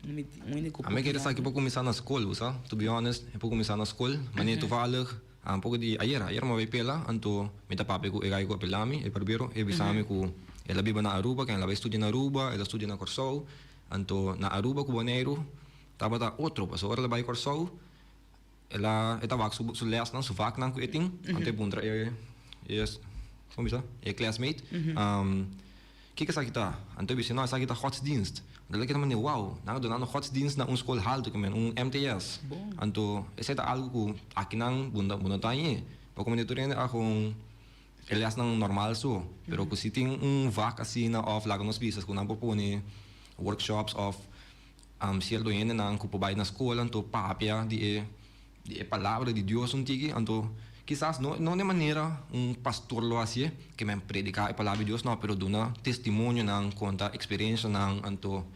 a mim queria saber que vou começar na escola, sabe? To be honest, eu vou começar na escola, mas nem toevallig, um pouco de ayer me vai pela, então me tá papo que eu pelami, eu primeiro eu bisame que ela vive na Aruba, que ela vai estudar na Aruba, ela estuda na Corsou, então na Aruba com Boneiro, tava da outro, passou ela vai Corsou, ela estava com su les não, su vac não com eting, ante bundra como isso? É classmate, que sabe que tá? Então eu não sabe que tá godsdienst. Daí que também wow, na do não godsdienst na escola alto que MTS. Então esse é algo que aqui não bunda tá aí. Para como tu rende com elas não normal so, pero que se tem vaca assim na off lá nos pisas com não propõe workshops of se ele doente na cupo vai na escola, então papia de palavra de Deus tigi, então quizás não de maneira pastor lo assim que me predicar a palavra de Deus não, pero dona testemunho não conta experiência não, então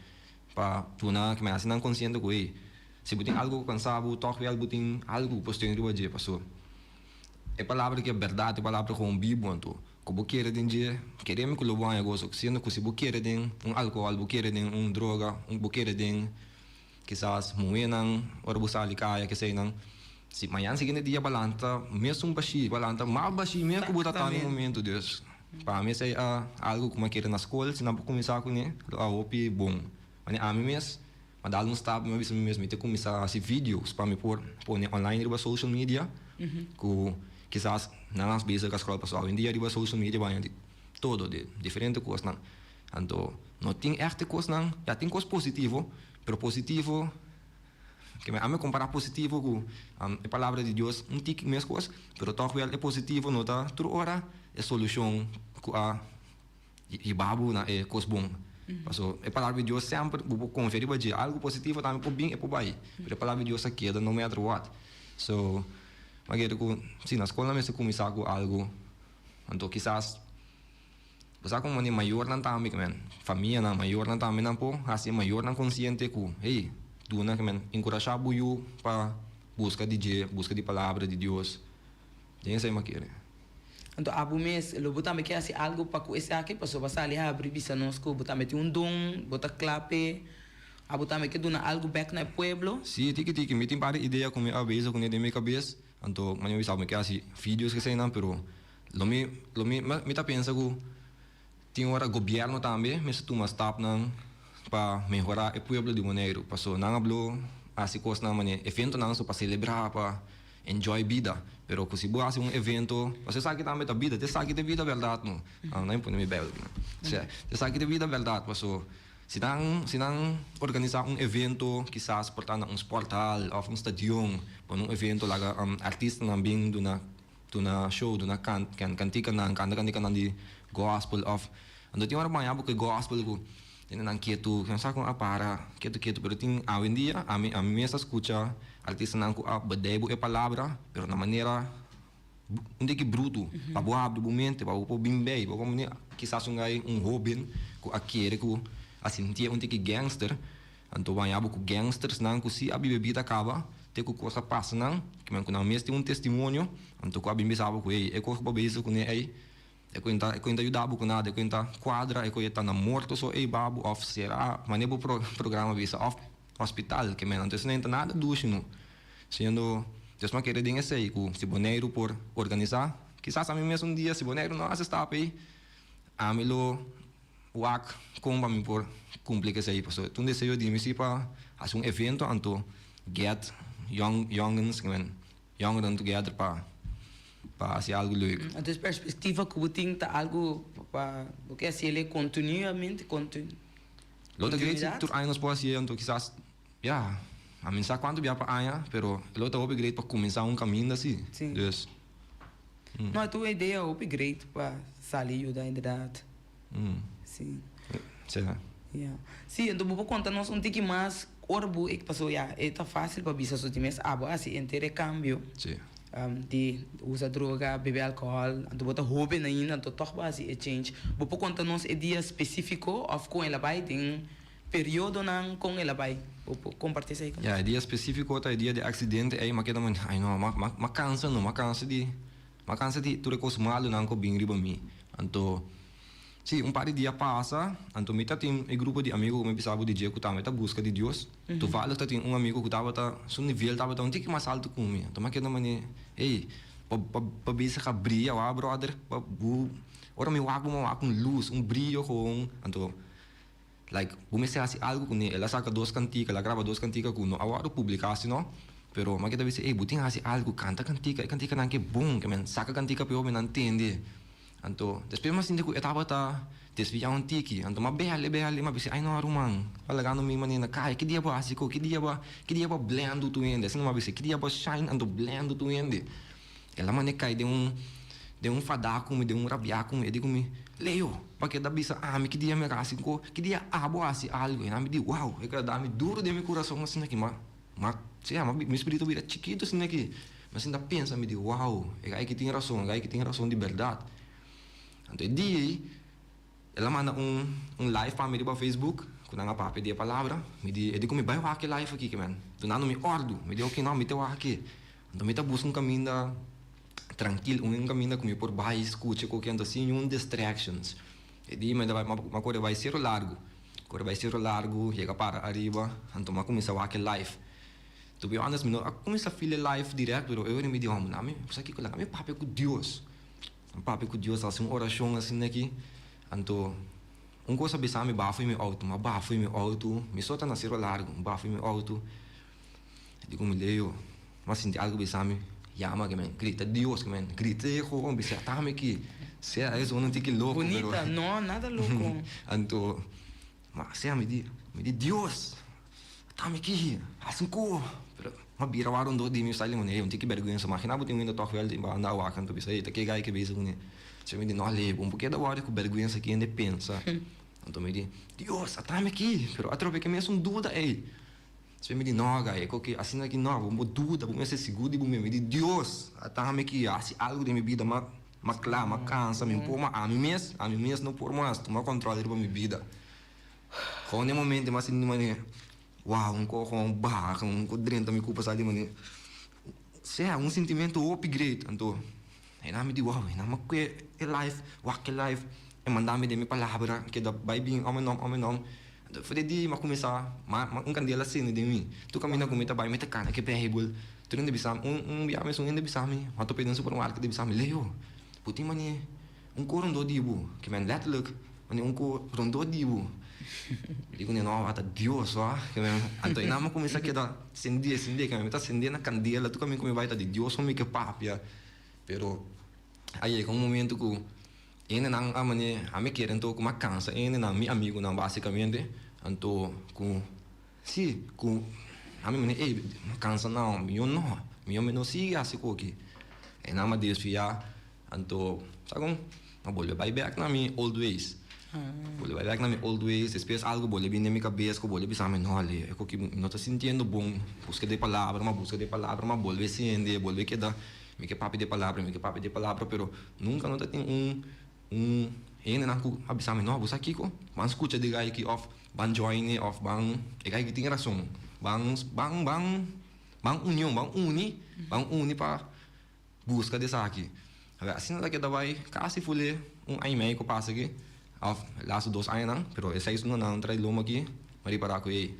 para dona que me assim não consciente que se você tem algo cansado, toque algo tem algo posterior do dia passou. É palavra que é verdade, é palavra com o Bíblia, então como querer dizer, queremos que o bom é gosto, sendo que se você querer den álcool, você querer den droga, você querer den quizás moenan, ora você ali caia que sei não. Se amanhã seguinte dia balanta, mesmo balanta, mais baixi mesmo que você tá no momento Deus. Para mim é algo como querer na escola, se não começar com ele, a opi bom. Mas a mim mesmo, mas dá step, mas mesmo te começar a vídeos para me pôr online riba social media, que quizás não nas vezes que a escola pessoal, em dia riba social media vai de todo de diferente coisas não. Então, não tem esta coisa não, já tem coisa positivo, pero positivo que a mim comparar positivo com a palavra de Deus, não tem mesmo coisa, pero toch wel é positivo, não tá, toda hora é solução com a babu na é coisa bom. Passo a palavra de Deus sempre vou conferir para dizer algo positivo também por bem e por bem. Pero a palavra de Deus aqui não matter what. So, mas que sim, na escola mesmo começar com algo, então quizás você como uma maior não também, família não maior não também não pô, assim maior não consciente que, hey, tu não que encorajar buio para busca de palavra de Deus. Tem essa maquere. Então, abu mês, eu botar me que assim algo para que esse aqui passou para sair abrir bisa nós que botar me um dom, botar clape, a botar me que dona algo back na pueblo. Sim, tiki, me tem para ideia com a vez com a minha cabeça. Então, mas eu sabe que assim vídeos que saem não, pero me tá pensando que tem hora governo também, mas tu mas tap não para melhorar o pueblo de maneira, passou não hablo assim coisas não maneira, evento não só para celebrar, para enjoy vida. Pero kung si bukas yung evento, kasi sakit namin ta vida, te sakit de vida verdade no. Não impõe me belo. Te sakit de vida verdade, paso sinang organizar evento, quizás portando sporthal ou stadion, para evento laga artista nang bing do na show, do na cantica nang di gospel of. Ando tinha mga yabo que gospel ko. Tinang quieto, kaya kung para quieto, pero ting awin dia, ami mesa escucha artista nang ko bedebo e palavra, pero na maneira hindi que bruto, para boa do momento, para o bimbei, para como quizás um robin ko akere ko asintia um que gangster, anto banhabo ko gangsters nang ko si abi bebida acaba, te ko coisa passa nang, que man ko na mes tem testemunho, anto ko abi bisabo ko e ko babezo ko ne ai e ko ainda ajudava com nada, e ko ainda quadra, e ko tá na morto só e babu off será, manebo programa visa off hospital, que man antes nem nada ducho no. Sendo Deus me quer dinheiro sei, com se boneiro por organizar, quizás a mim mesmo dia se boneiro não está aí, a mim lo wak com para mim por cumprir que sei, porque tu desejo de mim se para fazer evento anto get youngens, que man young together para fazer algo leuk. Então, perspectiva que você tem tá algo para o que assim ele continuamente Lota great tur anos pode ser então quizás a mim sabe quanto viaja para aia, pero lota upgrade para começar caminho assim. Sim. Dus. Não, a tua ideia é upgrade para sair da verdade. Sim. Sim. Yeah. Sim, então vou contar nós tique mais orbo que passou é tá fácil para bisa so times assim intercâmbio. Sim. De usa droga, beber álcool, então bota hobby ainda, então toch base é change. Vou contar nós dia específico of com ela vai tem período não com ela vai. Vou compartilhar isso aí. Ja, dia específico tá dia de acidente aí, mas que também, ai não, mas cansa de tudo coisa malo não com bem riba mim. Então sim, par de dia passa, então me tá tem grupo de amigos que me pensava de dia que tá busca de Deus. Tu fala tá tem amigo que tava tá seu nível tava um tique mais alto que mim. Então mas que também, ei, para bisa ka brilha, brother, ora me wago com luz, brilho com, então like, comecei a fazer algo com ele, ela saca 2 canticas, ela grava 2 canticas com nós, agora publicasse, não? Pero, mas que deve ser, buting fazer algo, canta cantica não que bom, que men, saca cantica para eu me entender. Então, depois mas ainda que eu estava desviar tiki, então mas bele, mas pensei, ai não, arumang, falando me manina, que dia básico, que dia blendo tu ende, assim não mas que dia shine, então blendo tu ende. Ela mane cai de um fadaco, de um rabiaco, e digo me Leo, porque da bisa me que dia me assim ko, que dia abo assim algo, e na me digo, wow, é que dá me duro de meu coração assim aqui, mas meu espírito vira chiquito assim aqui, mas ainda pensa me digo, wow, é aí que tem razão de verdade. Então dia ela manda live para mim no Facebook, quando ela para pedir a palavra, me digo me vai aqui live aqui que man, tu não me ordo, me digo que não me teu aqui, então me tá buscando caminho tranquilo, caminho comigo por baixo, escute qualquer assim, distractions. E daí, mas vai ser largo. Agora vai ser largo, chega para arriba, então começa a aquele live. To be honest, começa a fazer live direto, pero eu me digo, isso aqui é meu papo com Deus. Papo com Deus, assim, oração assim aqui. Então, coisa bisa me bafo meu auto, me solta na ser largo, bafo meu auto. Digo, me leio, mas senti algo bisa me llama que man, grita Dios que man, grita com bisa tá aqui. Se é isso não tem que louco. Bonita, pero não, nada louco. Então, mas se me di Dios, tá aqui, assim co. Pero mas bira waron do di mi sali mone, eu tenho que vergonha só máquina botem ainda toque velho de anda o acanto bisa aí, tá que gai que bisa mone. Se me di não leva, porque da hora que vergonha aqui ainda pensa. Então me di Dios, tá aqui, pero atrope que me é dúvida aí. Se me diz, não, gai, que assim aqui não, vou dúvida, vou ser seguro e vou me dizer, Deus, até que assim algo de minha vida, mas claro, mas cansa, me pôr, a mim mesmo não pôr mais, tomar controle da minha vida. Com o momento, mas assim, mané, uau, com barra, com drenta, me culpa, sabe, mané, se é sentimento upgrade, então, E nami di wow, e nama kwe e life, wak e life. E mandami de mi palavra, que da vai bem, homem nom. Foi de ma começar, um candela assim de mim. Tu caminha com mita vai mita cana que perrebul. Tu não deve saber, biar mesmo não deve saber. Mas tu pede supermarket deve saber, leo. Puti mani, koron do dibu, que men letterlijk, mani koron do dibu. Digo nem não, ata Deus, ó. Que men, anto ina ma começar que da sendir, que men mita sendir na candela, tu caminha com vai ta de Deus, como que papia. Pero aí é um momento que ene nang amane ame querem to kuma cansa ene nang mi amigo nang basicamente anto com ame mane cansa não mi não sigue assim coque e na ma desfia anto sagom ma bolhe vai back na mi old ways bolhe vai back na mi old ways depois algo bolhe vir na mi cabeça que bolhe bisa me não ali é que não tá sentindo bom busca de palavra ma bolhe sende bolhe que dá me que papi de palavra pero nunca não tem ene naku abisame no busa kiko man escucha de gai ki of ban join of bang e gai ting razão bang união bang uni pa busca de aqui assim daqui da vai quase fule ai mei ko passa aqui of last 2 anos pero esse isso não trai loma aqui mari para ko e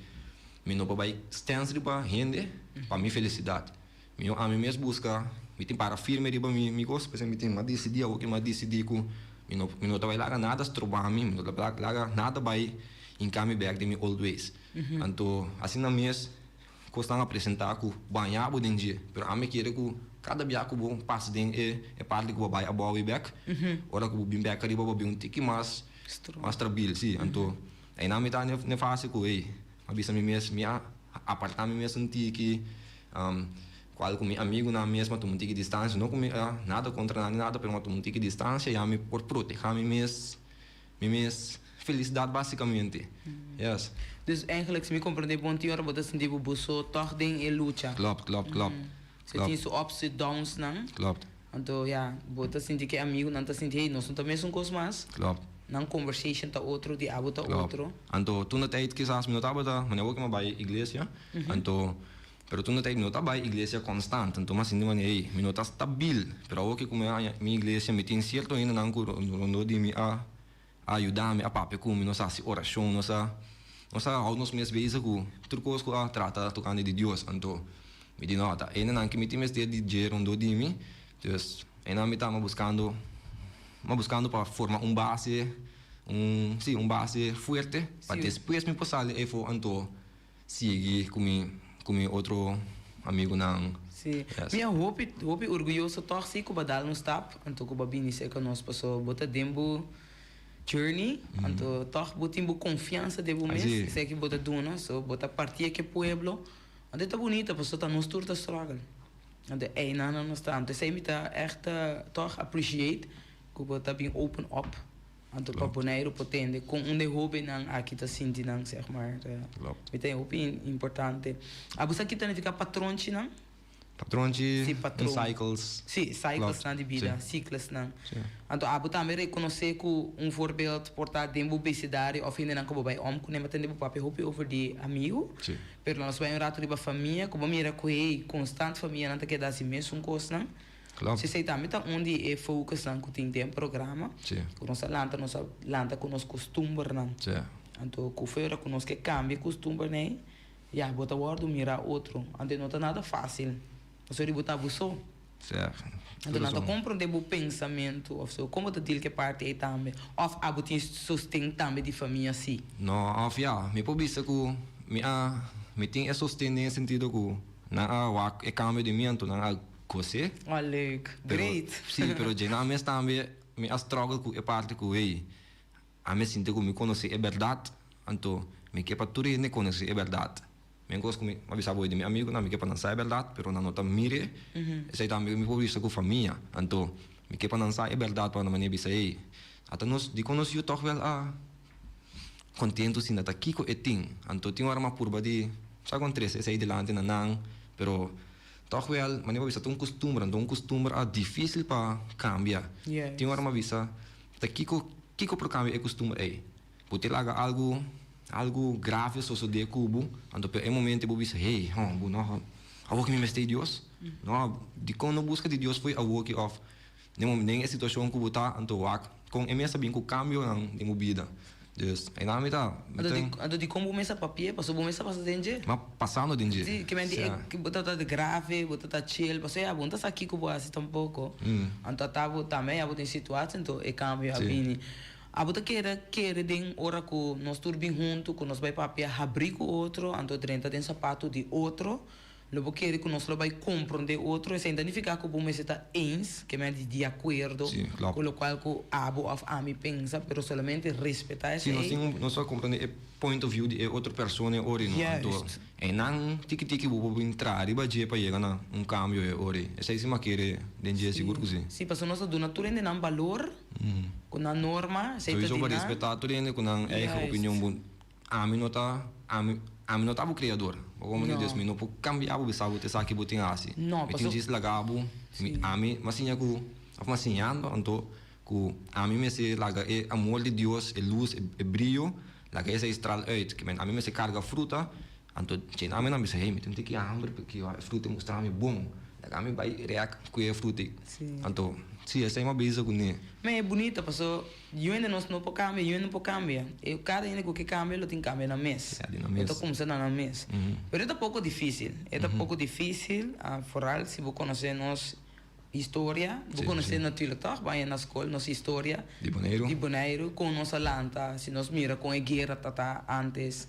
me no vai stance pa rende para mi felicidade meu a mim mesmo busca me tem para firme riba mi gosto por exemplo me tem uma decidir o que uma decidir com não vai lá nada trobar mim não vai lá nada vai em caminho back de mi old ways então assim na mês costam apresentar com banhar o dia pero a me querer com cada biaco bom passa den é parte que vai a boa back ora que o bim back riba vai um tique mais stabil sim então aí na metade não fácil com aí avisa me mês minha apartar me mês um tique qual com meu amigo na mesma tu mantiga distância não com nada contra nada pero tu mantiga distância e a me por proteger minha felicidade basicamente yes Dus eigenlijk, se me compreender bom dia, você sentir o busso, toch ding e luta. Klopt. Você tem so ups e downs, não? Klopt. Então, ja, você sentir que é amigo, não tá sentir, hey, nós não também são coisas mais. Klopt. Não conversation tá outro, de abo tá outro. Então, tu na tijd quizás me notava da, mas eu que me vai igreja, então pero tu na tijd me notava vai igreja constante, então mas não é, me nota stabil, pero o que como a minha igreja me tem certo ainda não no de me a ajudar-me a papo com nossa oração, nossa alguns meses vezes com trucos que a trata tocando de Deus, então me diz nota, ainda não que me tem este de gerar de mim, então me estava buscando para formar base base forte para depois me passar e for então seguir com meu outro amigo não. Sim. Minha hope orgulhoso toch sim que badal no stap, então que babini sei que nós passou bota dembo journey, então toch botimbo confiança de bom mês, sei que bota dona, so bota partir que pueblo, ande tá bonita, passou tá nos turta struggle. Ande não está, então sei me tá echt toch appreciate que bota bem open up. Anto para boneiro potente com de hobby nang aqui tá sentindo zeg maar me tem hobby importante a você aqui tá ficar patronte não patronte cycles cycles na de vida ciclos não então a botar me reconhecer com voorbeeld portar dembo besidari of ainda não como vai com nem matende papo hobby over de amigo pero nós vai rato de família como mira com constante família não tá que dá assim mesmo coisa não se sei também tá onde é focus não que tem programa nossa lanta com nos costumes não então com fora com nos que cambia costume né já bota word mira outro ante não tá nada fácil você de botar buço então não tá compreender o pensamento of so como tu diz que parte é também of a botin sustento também de família assim não of já me pobisa com me tem sustento em sentido que na é cambio de mente na você olha great sim pero já me também me struggle com a parte que eu a me sinto que me conhecer é verdade então me que para tudo ne conhecer é verdade me gosto como me sabe de meu amigo não me que para não saber verdade pero não nota mire sei também me pode com família então me que para não saber é verdade para não me bisa aí até nós de conhecer toch wel contento sim até aqui com eting então tinha uma curva de sabe com três sei delante não pero toch wel, mas não bisa um costume difícil para cambiar. Tem uma visa, tá kiko pro cambio é costume aí. Pode lá algo grave só de cubo, então é momento eu bisa, hey, não, a que me mestei Deus. Não, de quando busca de Deus foi a work of nem a situação que botar anto wak com é mesmo bem com cambio não de movida. Dus en dan met dat. Ado di como começa papel, passou começa passa dentro. Maar passando dentro. Sim, que me que botar de grave, botar chill, passou a bunta aqui que boa assim tampouco. Anto tava também a botar em situação, então é cambio a bini. A botar querer den hora que nós turbin junto, que nós vai papel abrir com outro, anto 30 tem sapato de outro. Logo querer que nós vai compreender outro, e sem identificar que o bom está eens, que me de acordo, com o qual que abo of ami pensa, pero solamente respeitar esse. Sim, nós só compreender o point of view de outra pessoa ori no anto. E não tiki vou entrar e bater para chegar na cambio é ori. Essa é uma querer dentro seguro que sim. Sim, porque nós do natura ainda não valor, com a norma, sei que isso respeitar tudo ainda com a eigen opinião bom. Ami não tá o criador. Como me diz, não pode cambiar o bisabo te saque botin assim. Não, me tem diz lagabo, ami, mas sim aku, mas sim ando, então, que ami me se laga é amor de Deus, é luz, é brilho, laga essa estrela uit, que ami me se carga fruta, então, sim, ami não me se hey, me tem que hambre porque a fruta mostrar me bom, laga ami vai reac com a fruta, então sim, essa é uma beleza com ele. Mas é bonita, porque eu ainda não pode cambiar, eu não pode cambiar. Eu cada ainda que cambia, eu tenho que cambiar na mesa. Eu estou começando na mesa. Mas é um pouco difícil. É um pouco difícil, foral, se você conhecer nossa história, você conhecer natuurlijk toch, vai na escola, nossa história. De Bonaire. Com nossa lanta, se nós mira com a guerra tata antes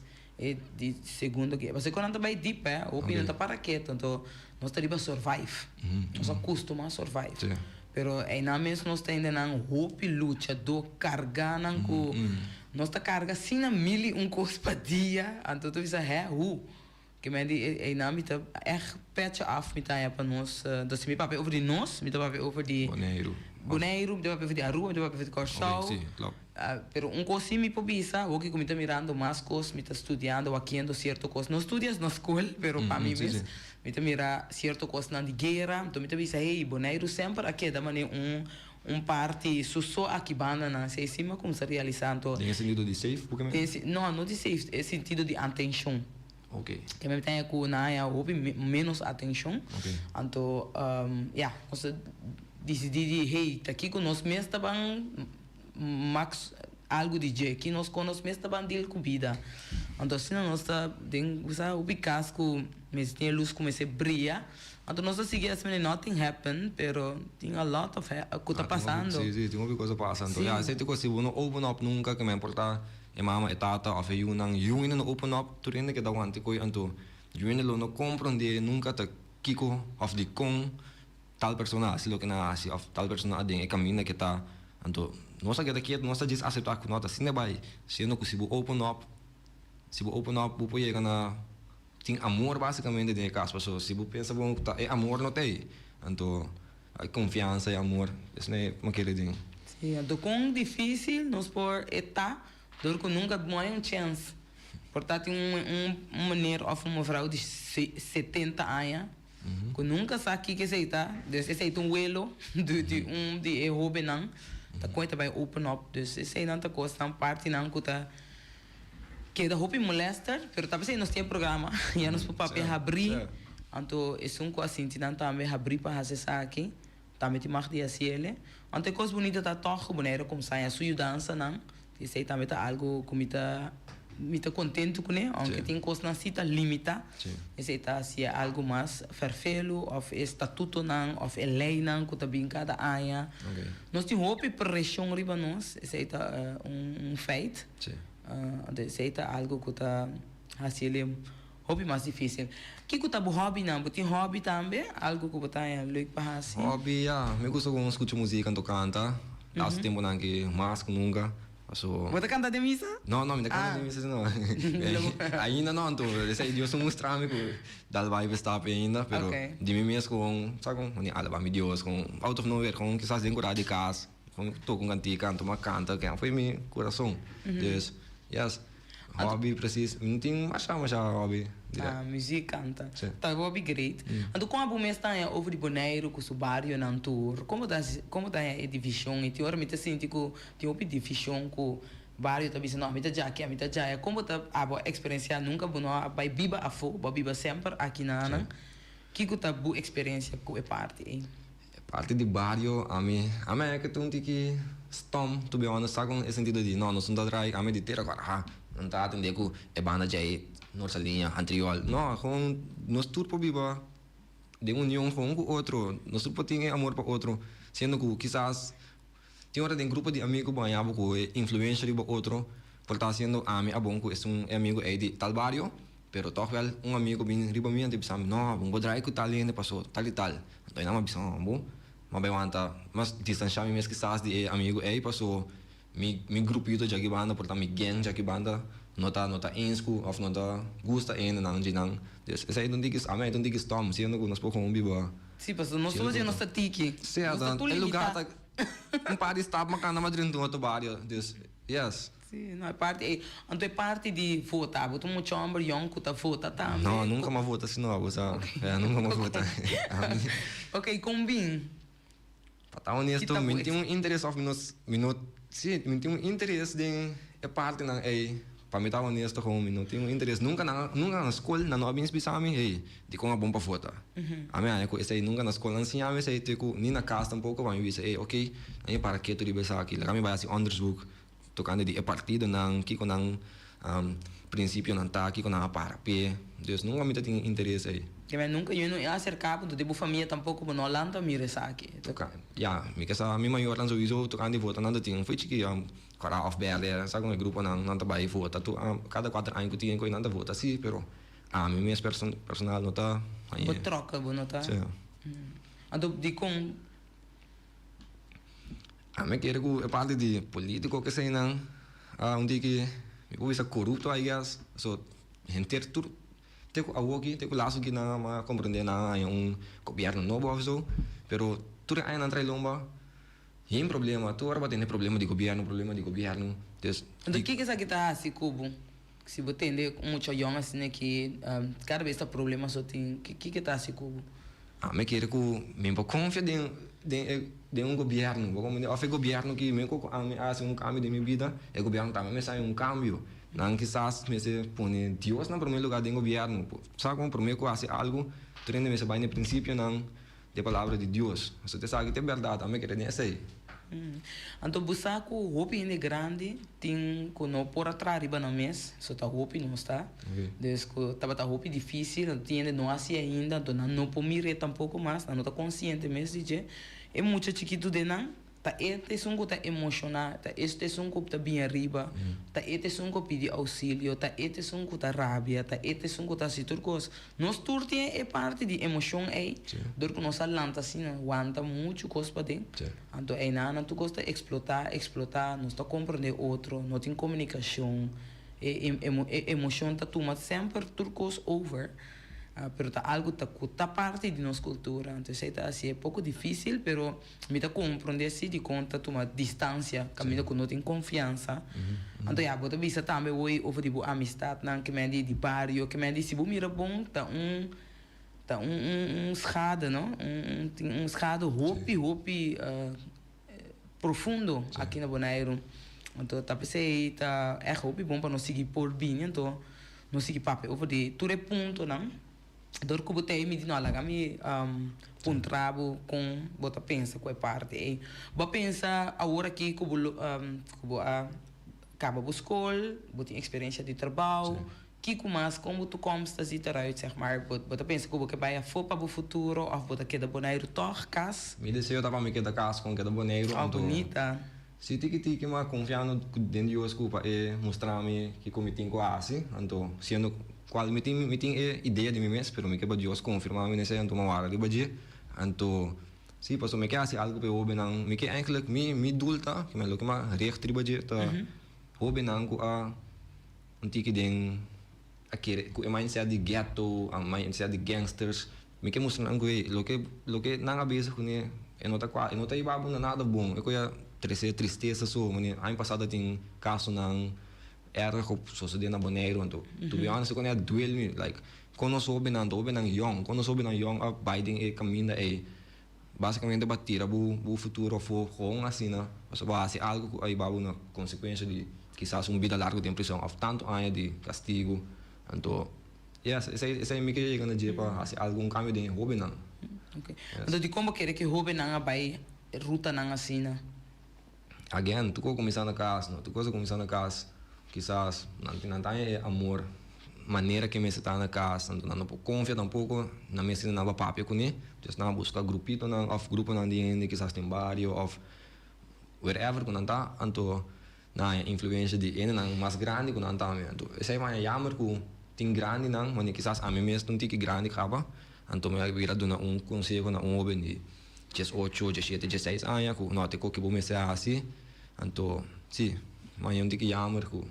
de segunda guerra. Você quando vai deep, o opinião tá para quieto, então nós temos survive. Nós acostumamos a survive. Pero aí na mesma nós temos nang hope luta do carga nang ko nós tá carga sim na mil coisa para dia então tu visa que me di aí na mita patch af mita para nós dus mi papel over de nós mita papel over de Bonaire mita papel over de Aruba mita papel over de Corsal pero coisa mi pobisa o que comita mirando mais coisas mita estudando aqui certo coisa não estudias na escola pero para mim mesmo mita mira certo coisa na de guerra então mita bisa hey Bonaire sempre aqui da maneira parte só aqui banda na se cima como se realizando tem sentido de safe porque não de safe é sentido de atenção que me tem com na menos atenção então nós decidi hey aqui com nós mesmo estavam max algo de dia que nós conosco mesmo estavam deal com vida então se nós está tem o bicas com mas tem luz comecei a brilhar então nós seguimos assim nothing happen pero tem a lot of que está passando sim tem uma coisa passando já sei que se você não open up nunca que me importa e mama e tata of you nang you ainda não open up tu ainda que dá ante coi então you ainda não compreender nunca tá kiko of the com tal persona assim lo que na assim of tal persona adem e caminha que tá então nós aqui nós diz aceitar que nota assim vai se não consigo open up vou chegar na tem amor basicamente dentro da casa se você pensa bom tá é amor não tem então a confiança e amor isso não é uma queridinha sim então com difícil nós por etá dor que nunca não chance portanto maneira of uma vrouw de 70 anos que nunca sabe que aceita aceita vuelo de hobby não tá coisa vai open up dus esse não tá coisa não parte não que tá que da hobby molester pero tá pensando nós tem programa e nós papel abrir então é coisa assim não também abrir para fazer aqui também te marca de assim então coisa bonita tá toque boneiro como sai a sua dança não esse também tá algo que me tá contente com ele aunque tem coisa na cita limita esse tá se algo mais perfeito of estatuto não of lei não que tá bem cada área nós tem hobby pressão riba nós esse tá feito esse tá algo que tá assim hobby mais difícil que tá hobby não tem hobby também algo que tá leuk para assim hobby me gusta com escutar música quando canta há tempo não que mais nunca Você canta de missa? Não, me canta de missa não. Ainda não, então, esse Deus mostrar-me que dal vibe está ainda, pero de mim mesmo com, sabe como, alaba mi Deus com out of nowhere com quizás dentro de casa, com tô com cantiga, canto uma canta, que foi meu coração. Dus, yes. Hobby preciso, não tem mais hobby. Música canta. Tá hobby great. Então como a bom está over de Bonaire com o Subario na tour. Como tá a divisão e teor me tá sentindo que tem uma divisão com Bario tá dizendo, me tá já aqui, me tá já. Como tá a experiência nunca bono vai biba a fo, biba sempre aqui na Ana. Que tá boa experiência com a parte. parte de barrio, a mí é que tu tiki storm, to be honest, sa kung sentido de não não drai, a mí de ter agora, não está atender com é banda jay, nossa linha anterior, não, com nós tudo por viva, de união com o outro, nós tudo tem amor para outro, sendo que quizás tem hora de um grupo de amigos banhava com influência de outro, por estar sendo amigo a bom com é amigo é de tal barrio, pero toch wel amigo bem riba minha tipo sabe, não, vamos drai com tal linha passou tal e tal, então não me bisão, bom. Mabewanta, mas distanciar-me mesmo quizás de amigo aí passou mi grupito de banda, portanto mi gang de banda, nota insco, of nota gusta ainda não de não. Essa aí não diz, a mim não diz Tom, se eu não conheço pouco biba. Sim, pastor, nós somos nós tiki. Certo, é lugar tá par está marcando uma dentro do outro barrio, yes. Sim, não é parte, é parte de votar, botou muito homem young que tá vota também. Não, nunca me vota assim não, sabe? É, nunca me vota. Ok, combin. Para honesto, eu tenho interesse of minuto, sim, eu tenho interesse de parte na para me estar honesto com eu tenho interesse nunca na escola na não bem especialmente de como é bom para votar. A minha é que nunca na escola ensinava isso aí tipo nem na casa tampouco para me dizer ok, aí para que tu debes aqui, lá me vai assim onderzoek tocando de partido não que com princípio não tá aqui com na para pé, Deus nunca me tem interesse aí. Que nunca eu não acercava do tipo família tampouco no Holanda mira aqui. Toca, ja, me que sa mi maior dan sowieso tocando de votar nada tinha, foi que cara of berde, sabe um grupo não trabalha vota, tu cada 4 anos que tinha coisa nada vota, sim, pero a mim minha personal não tá aí. Bo troca, bo não tá. Sim. Ando de com a mim quero que é parte de político que sei não, onde que eu vou corrupto aí as, so gente tudo teco aqui, teco laço que não mas compreender na governo novo ou so, pero tudo aí não trai lomba, tem problema, tu agora tem problema de governo, des. Do que essa kita assim cubo? Se você entender muito young assim que cada vez tá problema só tem que tá assim cubo. Me quero que me confia de governo, como o governo que me hace cambio de minha vida, o governo também me sai cambio. Não quizás me se põe Deus no primeiro lugar do governo. Sabe como primeiro que hace algo, tu ainda me se vai no princípio não de palavra de Deus. Você sabe que é verdade, a mim quero nem sei. Então buscar que o hopi ainda grande tem que não por atrás riba na mês, só tá hopi não está. Desde que tá hopi difícil, tem não assim ainda, então não por mirar tampouco mais, não tá consciente mesmo de é muito chiquito de não. Tá este sungo tá emocionado, tá este sungo tá bem arriba, tá este sungo pedir auxílio, tá este sungo tá rabia, tá este sungo tá assim tudo coisa. Nós tudo é parte de emoção aí, dor que nós alanta assim, aguanta muito coisa para dentro. Então é nada, tu gosta explotar, nós tá compreender outro, não tem comunicação, emoção tá toma sempre tudo coisa over. Pero tá algo tá parte de nossa cultura, então sei tá assim é pouco difícil, pero me tá compreender assim de conta uma distância, caminho que não tem confiança. Então já bota vista também oi over de boa amistade, não que me de barrio, que me se bom mira bom, tá schade, não? Schade hopi profundo aqui na Bonaire. Então tá pensei tá é hopi bom para nós seguir por bem, então nós seguir papel over de tudo é ponto, não? Dor que botei me diz olha me trabo com bota pensa com a parte e ba pensa agora aqui que acaba a escola bota experiência de trabalho que mais como tu constas e terá zeg maar bota pensa que vai for para o futuro ou bota que da Bonaire toch cas Me desejo tava me queda casa com que da Bonaire bonita se tiki mas confiando dentro de Deus culpa é mostrar-me que como tem quase então sendo qual me tem ideia de mim mesmo, pero me quer Deus confirmar-me nessa então uma hora de badia, então se passou me quer assim algo para o benang, me quer eigenlijk me dulta, que me lo que mais recht de badia, tá o benang com a tiki den aquele com a mindset de ghetto, a mindset de gangsters, me quer mostrar lo que não abisa com ele, não tá ibabo nada bom, eu conheço tristeza só, mas ano passado tem caso não erg op suceder na Bonaire, want to be honest, quando é duel me, like, quando nós soube não young, a Biden e caminha é basicamente bater o futuro for com assim, né? Mas vai ser algo aí babu na consequência de quizás vida larga de prisão, ou tanto anos de castigo, então, yes, esse me que chega na dia para fazer algum cambio de hobby não. Okay. Então, de como querer que houve nanga vai ruta nanga sina? Again, tu começar na casa, não? Tu começar na casa, quizás não tem amor, maneira que me está na casa, não confia tampouco na minha cena na papel com ele, just na busca grupito na of grupo na diende, quizás tem barrio of wherever que não tá, então na influência de ele na mais grande que não tá mesmo. Então, esse é mais jammer que tem grande não, mas quizás a mim mesmo não tem que grande acaba, então me vira dona conselho na homem de 18, 17, 16 anos, que não tem que vou me ser assim, então sim, mas eu tenho que jammer que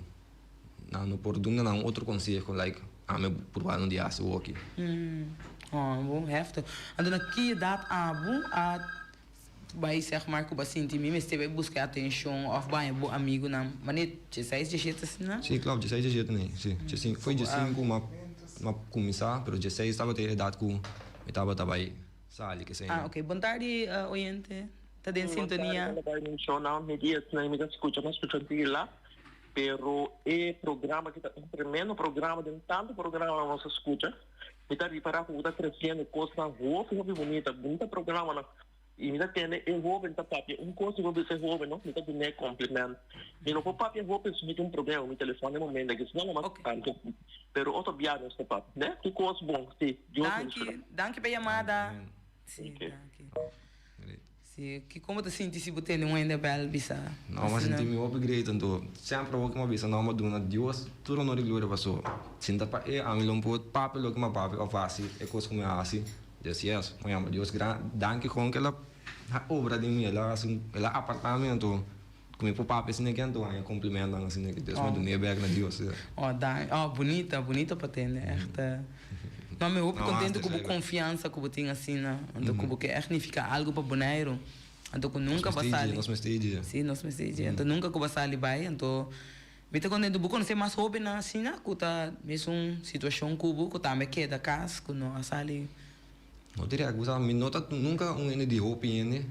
não por duna na outro conselho like a me provar um dia assim aqui. Bom, heftig. Então, na que idade a vai ser marco bastante mim, mas teve buscar atenção of vai bom amigo na maneira 16, 17 assim, né? Sim, claro, 16, 17 né? Sim, foi 15 uma começar, pero 16 estava ter idade que eu estava aí, sabe que sei. Ok. Boa tarde, oyente. Está em sintonia? Não, me diz, não me escuta lá. Pero o programa que está o primeiro programa de tanto programa não se escuta, me está reparar que está crescendo coisa na rua, foi bonita programa na e me está tendo jovem tá papi coisa que você jovem não me está dando complemento e não pode papi jovem se me tem problema me telefone no momento que senão não tanto pero outro biano está papi né que coisa bom sim danke pela chamada sim que como te senti se você não ainda bel bisa não mas senti me upgrade então sempre o que uma bisa não maduna Deus tudo não glória passou sinta pa a mim não pode papi lo que uma papi ou fácil é coisa como assim yes mas Deus danke com que ela obra de mim ela assim ela apartamento como pro papi assim que então é complemento assim que Deus me deu bem na Deus bonita patente echt não me hoop contente com a confiança que eu tenho assim, né? Então, como que echt não fica algo para boneiro. Então, que nunca vai sair. Nós me stage. Sim, nós me stage. Então, nunca que vai sair bem. Então, me tá contente com conhecer mais hobby na assim, né? Que tá mesmo situação cubo, que tá me queda casa, que não sai. Não diria que você me nota nunca ene de hobby ene.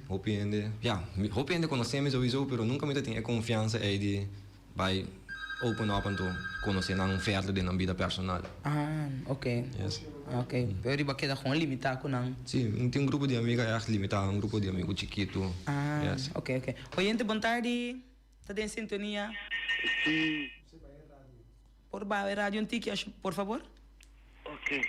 Ja, hobby ene conhecemos sowieso, pero nunca me tem confiança aí de vai open up então conhecer na verder de na vida personal. Ok. Yes. Ok, pero iba queda com limitar com não. Sim, tem grupo de amigos é limitado, grupo de amigos chiquito. Yes. Ok. Oyente, boa tarde. Está em sintonia? Sim. Por baixo, rádio um tique, por favor. Ok.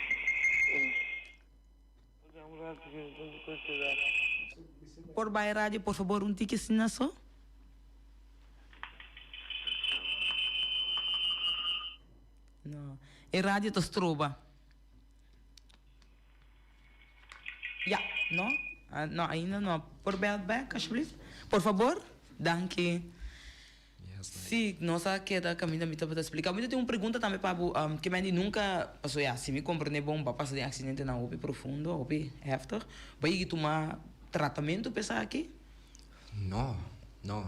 Por baixo, rádio, por favor, um tique, se não só. Não. E rádio to stroba. Ja, não? Não, ainda não. Por back, alsjeblieft. Por favor. Danke. Sim, nossa queda caminho me estava a explicar. Mas eu tenho uma pergunta também para que me nunca passou se me compreender bom para passar de acidente na UP profundo, UP heftig. Vai tomar tratamento pensar aqui? Não.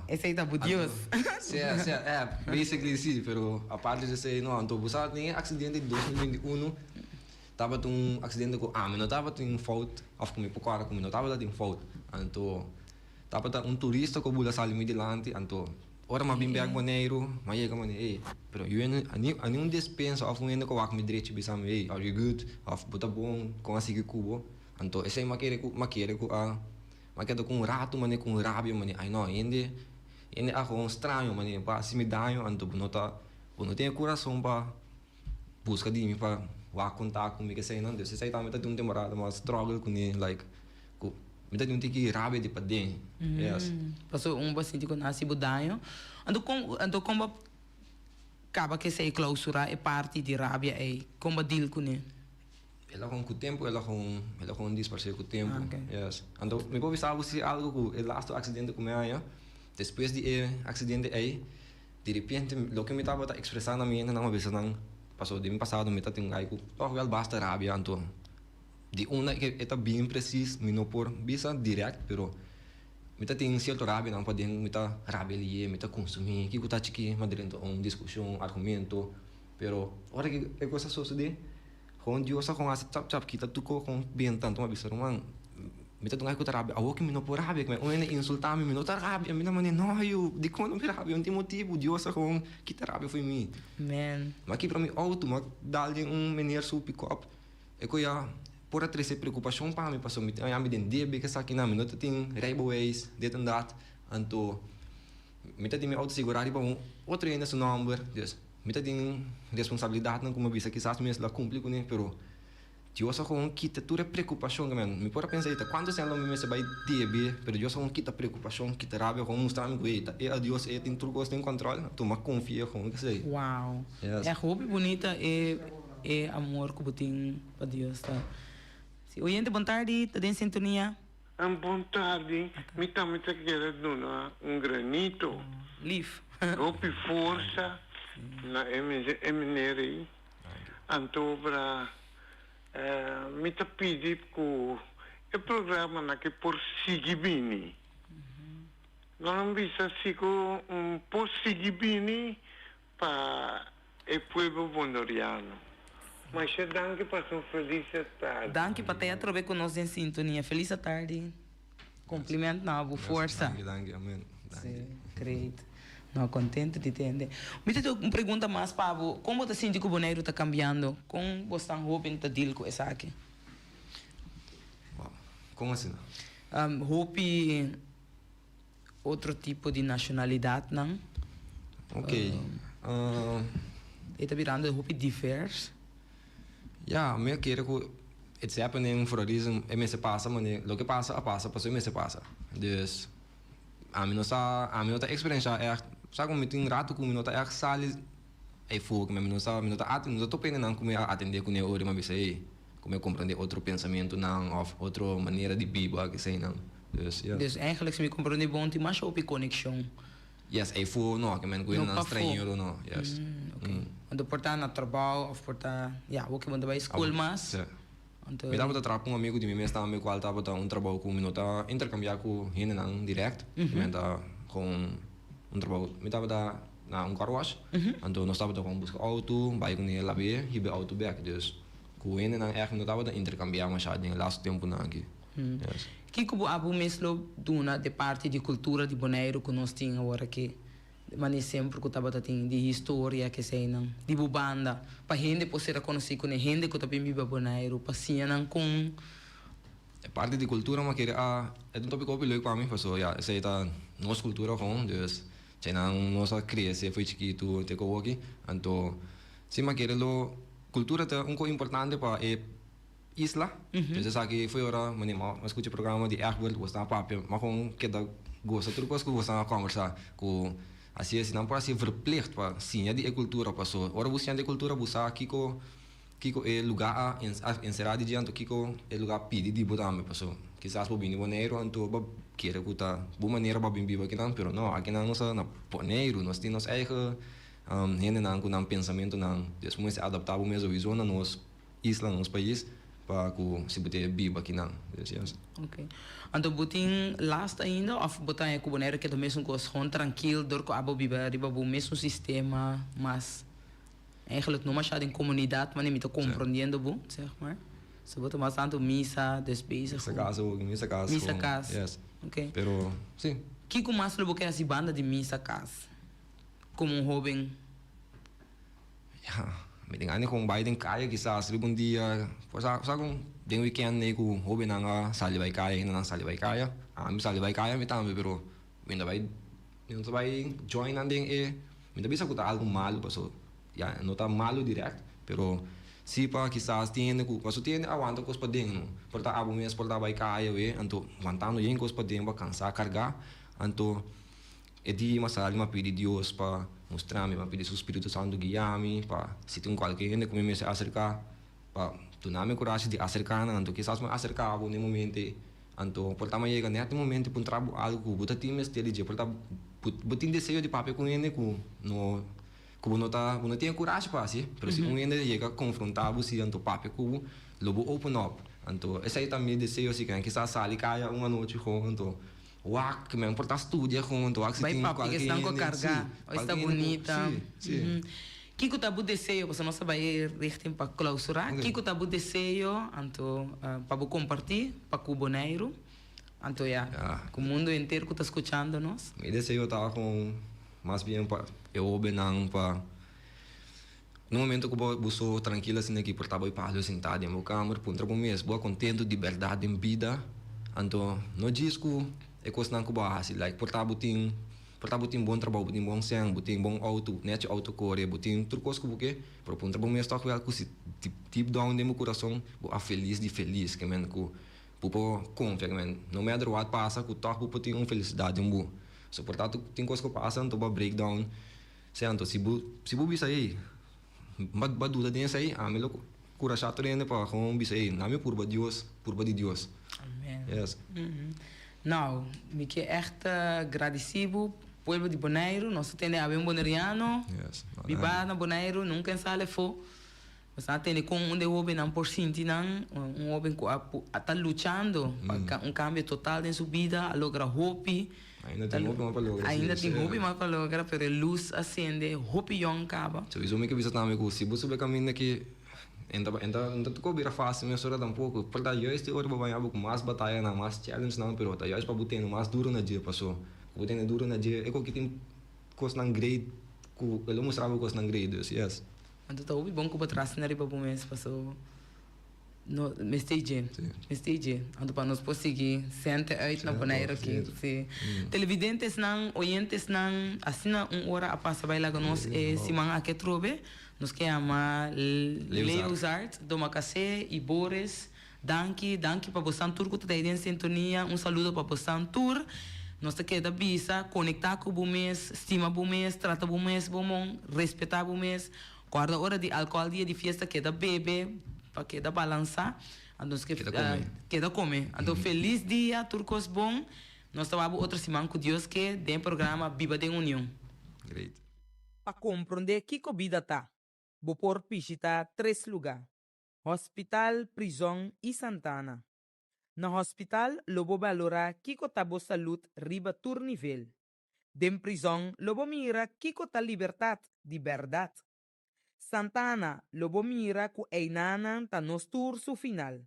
Esse aí tá budioso. Basically sim, pero a parte de ser não, então você tem acidente de 2021. Tava um acidente com não tava tem fault, of como por cara como não tava tem fault. Então tava turista que bula sali midilante, então ora ma bim bag maneiro, mas chega maneiro, pero eu ani dispensa of um ko wak mi direito bisam are you good? Of buta bom com assim que cubo. Então esse maquere ko maquete com rato mane com rabia mane ai não ende ako estranho mane pa se me danho então não tem coração para busca de mim para wa contato com me que sei não Deus sei também tá um temporada mas struggle com ele like me tá um tique rabia de para dentro. Yes. Passou bastante com nasi budanho. Então como acaba que sei clausura é parte de rabia aí como deal com ele. Ela com o tempo, ela com disparcer com o tempo. Yes. Então me pode saber se algo com o last acidente com eu depois de acidente aí de repente lo que me estava expressando na minha não vez não passou de passado me tá tem algo toch basta rabia então de uma que é bem preciso me não por bisa direct pero me tá tem certo rabia não pode me tá rabia ali me tá consumir que tá chique mas dentro discussão argumento pero hora que é coisa sucede com Deus com essa chap kita tuko com bem tanto uma bisa romang me tá tem algo rabia a que me não por rabia que me insultar me não tá rabia me não não eu de quando me rabia um motivo Deus com que tá rabia foi mim man mas aqui para mim auto mas dá-lhe maneira su pick up é que por a trazer preocupação para mim, passou, eu me debe que está aqui na minuta tem rijbewijs, dit en dat, então, me tem auto segurar para outro ainda seu número, dus, me tem responsabilidade não como visa quizás mesmo lá cumprir com ele, pero eu só com quita toda preocupação, man, me pode pensar isso, quando se ela me vai debe, pero eu só com quita preocupação, quita rabia, com mostrar me coisa, e adiós, e tem trucos, tem controle, tu me confia com que sei. Uau, Yes. é hobby bonita e amor que botin para Deus, tá? Si, oyente, boa tarde, tá em sintonia? Boa tarde. Me também quero dar granito. Leaf. Hope força na MNRI. Então, para me pedir que o programa na que por seguir bem. Não bisa sigo por seguir bem para o povo bondoriano. Mas é danke para sua feliz tarde. Danke para ter trobe conosco em sintonia. Feliz tarde. Cumprimento na boa força. Danke, amém. Sim, great. Não, contente de entender. Me tem uma pergunta mais, Pablo. Como você sente que o boneiro está cambiando? Como você está hoping de deal com isso aqui? Como assim? Hope outro tipo de nacionalidade, não? Ok. Ele está virando hope diverso. Ja, me quero que it's happening for a reason. E me se passa, mas o que passa, passou e me se passa. Dus, a mim não está experiência é, sabe como tem rato como não está sali é fogo, mas não estou pensando como atender com ele, mas sei como eu compreender outro pensamento não, ou outra maneira de viver que sei não. Dus, yeah. Dus eigenlijk, se me compreende bom, tem mais hope conexão. Yes, é fogo, não, que me não Não, estranho, não. Yes. Okay. Quando portar na trabalho, ou portar, o que manda vai escola, mas. Me dava de trabalhar com um amigo de mim, estava me qual estava trabalho com minuto, intercambiar com ele não direto, me dava com trabalho, me dava na car wash, então nós estava com buscar auto, vai com ele lá ver, e be auto back, dus com ele não me dava intercambiar mas já em last tempo não aqui. Yes. Que como abu mesmo duna de parte de cultura de Bonaire que nós temos agora aqui, mas sempre que estava tendo de história que sei não, de banda, para gente poder conhecer com gente que também vive Bonaire, para se não com parte de cultura mas que é um tópico bem legal para mim, porque ja, essa é a nossa cultura com, dus já nossa criança foi chiquito, te coloquei, então se mas que a cultura é coisa importante para isla. Dus aqui foi hora, mas escute o programa de Egbert, você está papel, mas com que da gosta tudo coisa que você está conversar com assim não pode ser verplicht para sim é de cultura passou. Ora você de cultura você aqui é lugar encerrado diante Kiko é lugar pedi de botar me passou. Quizás por bem Bonaire então querer que tá boa maneira para bem viver aqui não, pero não aqui não nossa na Bonaire nós temos eigen gente não com pensamento não, después se adaptar ao mesmo visão na nossa isla, nosso país. Para que se puder viver aqui não. Ok. Então, botin last ainda, ou botar em Bonaire que é do mesmo coisa, tranquilo, dor que abo viver, o mesmo sistema, mas eigenlijk não mais em comunidade, mas nem me estou compreendendo bom, zeg maar. Se botar mais tanto missa, despesa. Missa casa. Missa casa. Yes. Ok. Pero, sim. Que como mais lo que é banda de missa casa? Como jovem. Ja. Me dengar com Biden kaya quizás um dia, sabe den weekend ne ku hobe nanga sali vai kaya, não sali vai kaya. Me sali vai kaya me também, pero ainda vai join andem me bisa ku tá algo malo, paso ya não tá malo direto, pero se pa quizás tiene ku, paso tiene aguanta cos pa den, porta abo mes porta vai kaya anto aguantando yen cos pa den ba cansar cargar, anto di masali ma pedi Deus para mostrar-me, ma pedi o Espírito Santo guiar-me, para se tem qualquer gente como me se acercar, para dar-me coragem de acercar, então quizás me acercar no momento, então por também chega nesse momento para trabalho algo, botar time inteligente, por botar desejo de papel com ele, no como não tem coragem para assim, mas se ele chega confrontar você, então papel com lobo open up, então esse aí também desejo assim, que quizás sali caia uma noite com então que me importa estudar com o que vai papo que estão com carga está bonita sim que tabu desejo você não sabe richtig para clausurar que tabu desejo então para compartilhar para o Bonaire então com o mundo inteiro que está escutando nós meu desejo está com mais bem para eu benang para No momento que eu sou tranquila assim aqui, por estar bem parado sentado em meu câmara, por entrar mês, boa contento de verdade em vida. Então, no disco é coisa não que boa assim, like por estar butin bom trabalho, butin bom sang, butin bom auto, net auto core, butin tudo coisa que porque, por entrar mês toque ela com tipo down de meu coração, boa feliz de feliz, que men que pupo confia, que men, no matter what passa, que toque pupo tem felicidade um bu. So portanto, tem coisa que passa, então vai breakdown. Sento, se bu bisa aí, baduda din sa amelo cura chato rin pa kung bisa nami purba de Dios. Amen. Yes. Nou, me que echt agradecido pueblo de Bonaire, nós temos a bonaireano, Yes. biba na Bonaire, nunca sale fo. Nós temos com onde houve não por sentir não, houve que está lutando para cambio total em sua vida, a lograr hope. Ainda tem hope mais para lograr. Ainda tem hope mais para lograr, pero a luz acende, hope young acaba. So isso me que bisa também que se você subir caminho que enta tu cobra fácil, mas só tampouco. Para eu este hora vai haver mais batalha, na mais challenge não, pero tá eu para botar mais duro na dia passou. Botando duro na dia, é que tem coisa na grade, que ele mostrava coisa na grade, yes. Então tá bom que eu atrás na riba bom mês passou. No, me stage. Então para nós conseguir sente uit na Bonaire aqui. Televidentes não, oyentes não, assim na hora a passa vai lá com nós se man aqui trobe, nós que ama Leuzart, Domacacé e Boris. Danke para você Tour que está aí em sintonia. Saludo para você Tour. Nós te queda bisa conectar com o mês, estima o mês, trata o mês, bom, respeitar o mês. Guarda hora de álcool dia de festa queda bebe. Para que da balança, então queda comer. Então feliz dia, turcos bom. Nós estamos outra semana com Deus que tem programa Viva de União. Great. Para compreender que vida tá, vou por visitar 3 lugares: hospital, prisão e Santana. No hospital, lobo valora kiko tabo saúde riba tur nível. Den prisão, lobo mira kiko ta liberdade de verdade. Santana, lobo mira ku einanan ta nos tour su final.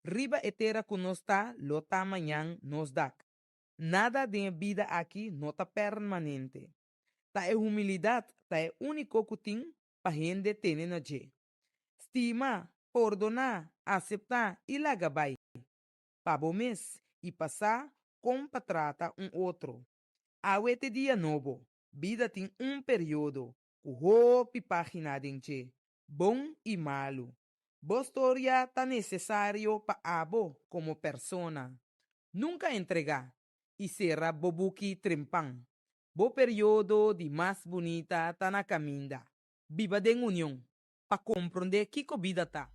Riba etera ku nos ta, lo ta mañan nos dak. Nada de vida aqui no ta permanente. Ta e humildade, ta e único kuting pa gente tene na je. Estima, perdonar, aceitar e lagabay. Pabo mes e passar com patrata outro. Awete dia novo, vida tem período. O hope página denche, bom e malo. Boa história tá necessário para abo como persona. Nunca entregar e será bobuki trempang. Bo período de mais bonita tá na caminda. Viva de união, para compreender que vida tá.